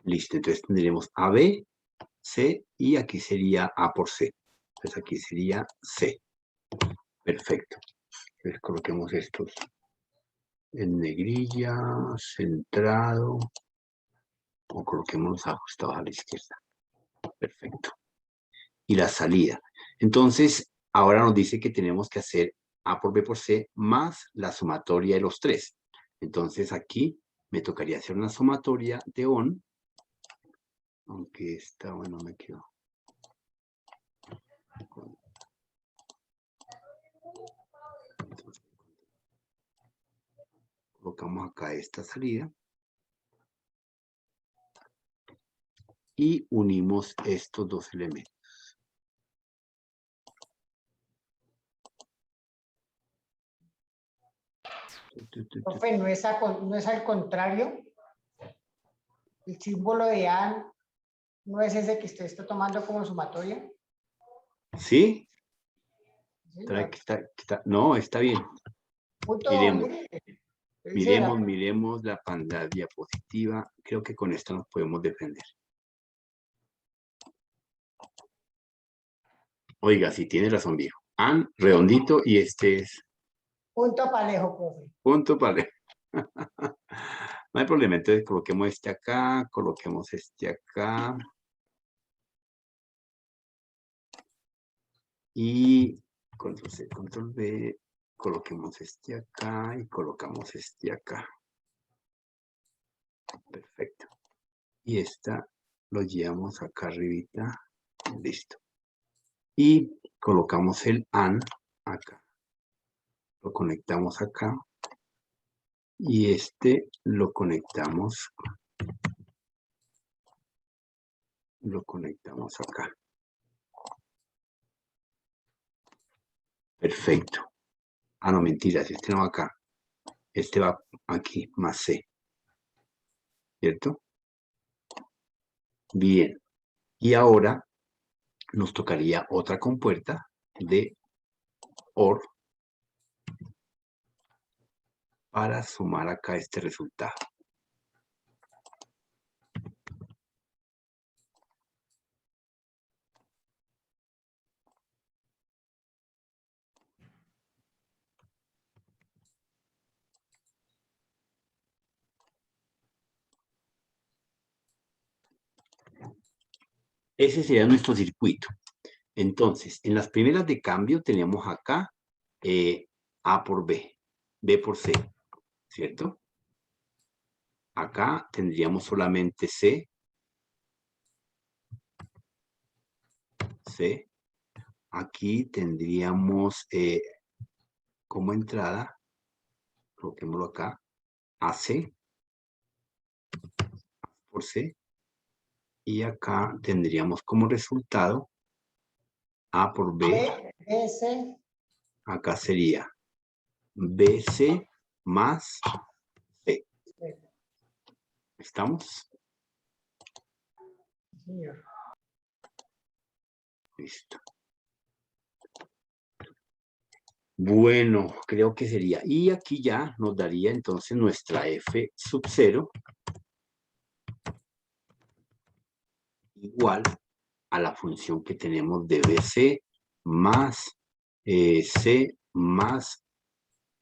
Listo, entonces tendremos AB, C, y aquí sería A por C. Entonces aquí sería C. Perfecto. Entonces coloquemos estos en negrilla, centrado, o coloquemos ajustados a la izquierda. Perfecto. Y la salida. Entonces, ahora nos dice que tenemos que hacer A por B por C más la sumatoria de los tres. Entonces aquí me tocaría hacer una sumatoria de ON, aunque esta, bueno, me quedó. Entonces, colocamos acá esta salida. Y unimos estos dos elementos. Profe, ¿no es al contrario? El símbolo de A no es ese que usted está tomando como sumatoria. ¿Sí? Sí, No, está bien. punto, Miremos. mire, dice Miremos la pantalla diapositiva. Creo que con esto nos podemos defender. Oiga, si tiene razón, viejo. An, redondito, y este es punto parejo, profe. punto para. No hay problema. Entonces coloquemos este acá, coloquemos este acá. Y control C, control V. Coloquemos este acá y colocamos este acá. Perfecto. Y esta lo llevamos acá arribita. Listo. Y colocamos el AN acá. Lo conectamos acá. Y este lo conectamos. Lo conectamos acá. Perfecto. Ah, no, mentiras. Este no va acá. Este va aquí, más C. ¿Cierto? Bien. Y ahora nos tocaría otra compuerta de OR para sumar acá este resultado. Ese sería nuestro circuito. Entonces, en las primeras de cambio tenemos acá A por B, B por C, ¿cierto? Acá tendríamos solamente C, C. Aquí tendríamos como entrada, coloquémoslo acá, AC por C. Y acá tendríamos como resultado A por B. BC. Acá sería BC más C. ¿Estamos? Señor. Listo. Bueno, creo que sería. Y aquí ya nos daría entonces nuestra F sub 0 igual a la función que tenemos de BC más C más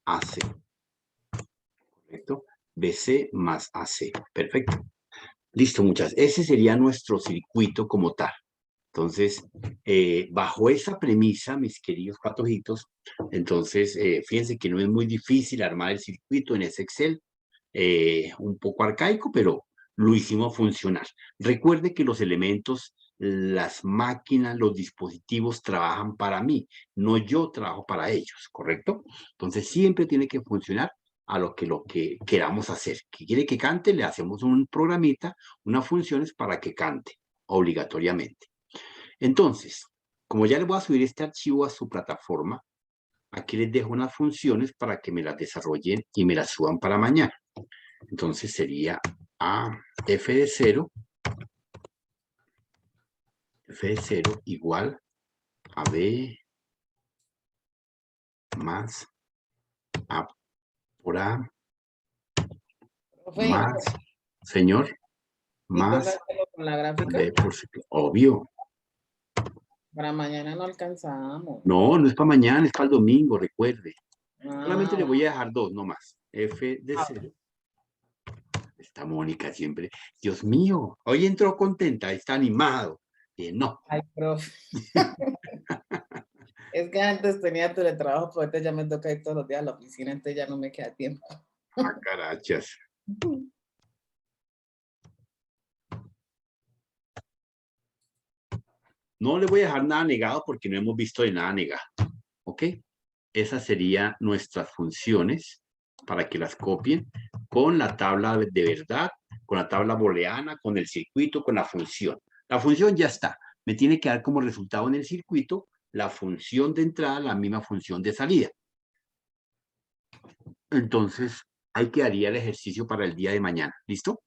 AC. ¿Correcto? BC más AC. Perfecto. Listo, muchas. Ese sería nuestro circuito como tal. Entonces, bajo esa premisa, mis queridos patojitos, entonces, fíjense que no es muy difícil armar el circuito en ese Excel, un poco arcaico, pero lo hicimos funcionar. Recuerde que los elementos, las máquinas, los dispositivos trabajan para mí, no yo trabajo para ellos, ¿correcto? Entonces, siempre tiene que funcionar a lo que queramos hacer. ¿Que quiere que cante? Le hacemos un programita, unas funciones para que cante, obligatoriamente. Entonces, como ya le voy a subir este archivo a su plataforma, aquí les dejo unas funciones para que me las desarrollen y me las suban para mañana. Entonces sería a f de 0 igual a b más a por a Profe, más, señor, ¿y toca más hacerlo con la gráfica? b por c. Obvio. Para mañana no alcanzamos. No, no es para mañana, es para el domingo, recuerde. Solamente Ah, le voy a dejar dos nomás. F de Ah. 0. Esta Mónica siempre. Dios mío, hoy entró contenta, está animado. No. ay, profe. Es que antes tenía teletrabajo, pero ahorita ya me toca ir todos los días a la oficina, entonces ya no me queda tiempo. Ah, carachas. No le voy a dejar nada negado porque no hemos visto de nada negado. ¿Ok? Esas serían nuestras funciones para que las copien con la tabla de verdad, con la tabla booleana, con el circuito, con la función. La función ya está. Me tiene que dar como resultado en el circuito la función de entrada, la misma función de salida. Entonces, ahí quedaría el ejercicio para el día de mañana. ¿Listo?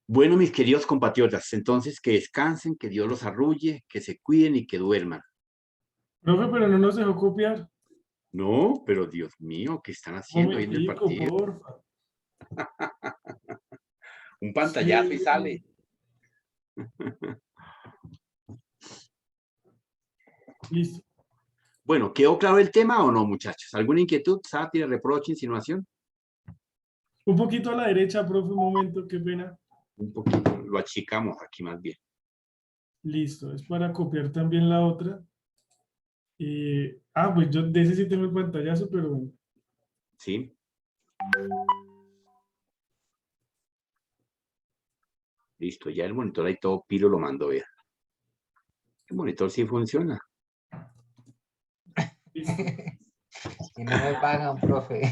Bueno, mis queridos compatriotas, entonces que descansen, que Dios los arrulle, que se cuiden y que duerman. Profe, pero no nos dejó copiar. No, pero Dios mío, ¿qué están haciendo ahí en el Momentico, partido? porfa. Un pantallazo y Sí. sale. Listo. Bueno, ¿quedó claro el tema o no, muchachos? ¿Alguna inquietud, sátira, reproche, insinuación? Un poquito a la derecha, profe, un momento, qué pena. Un poquito, lo achicamos aquí más bien. Listo, es para copiar también la otra. Pues yo de ese sí tengo el pantallazo, pero bueno. ¿Sí? Listo, ya el monitor ahí todo pilo lo mando, vea. El monitor sí funciona. Listo. Y no me pagan, profe.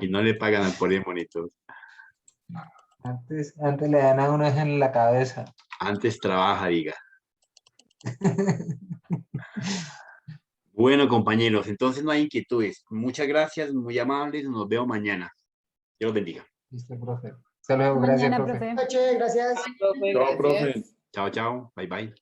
Y no le pagan por el monitor. Antes le dan a uno en la cabeza. Antes trabaja, diga. Bueno, compañeros, entonces no hay inquietudes. Muchas gracias, muy amables. Nos vemos mañana. Dios los bendiga. Listo, profe. Hasta luego, gracias, Mañana, profe. profe. Noche, gracias. Profe, Chao, profe. gracias. Chao, chao. Bye, bye.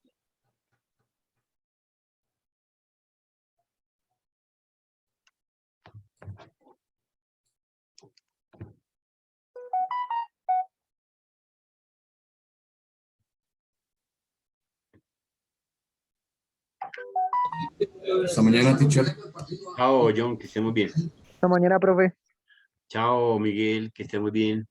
Hasta mañana, teacher. Chao, John, que estemos bien. Hasta mañana, profe. Chao, Miguel, que estemos bien.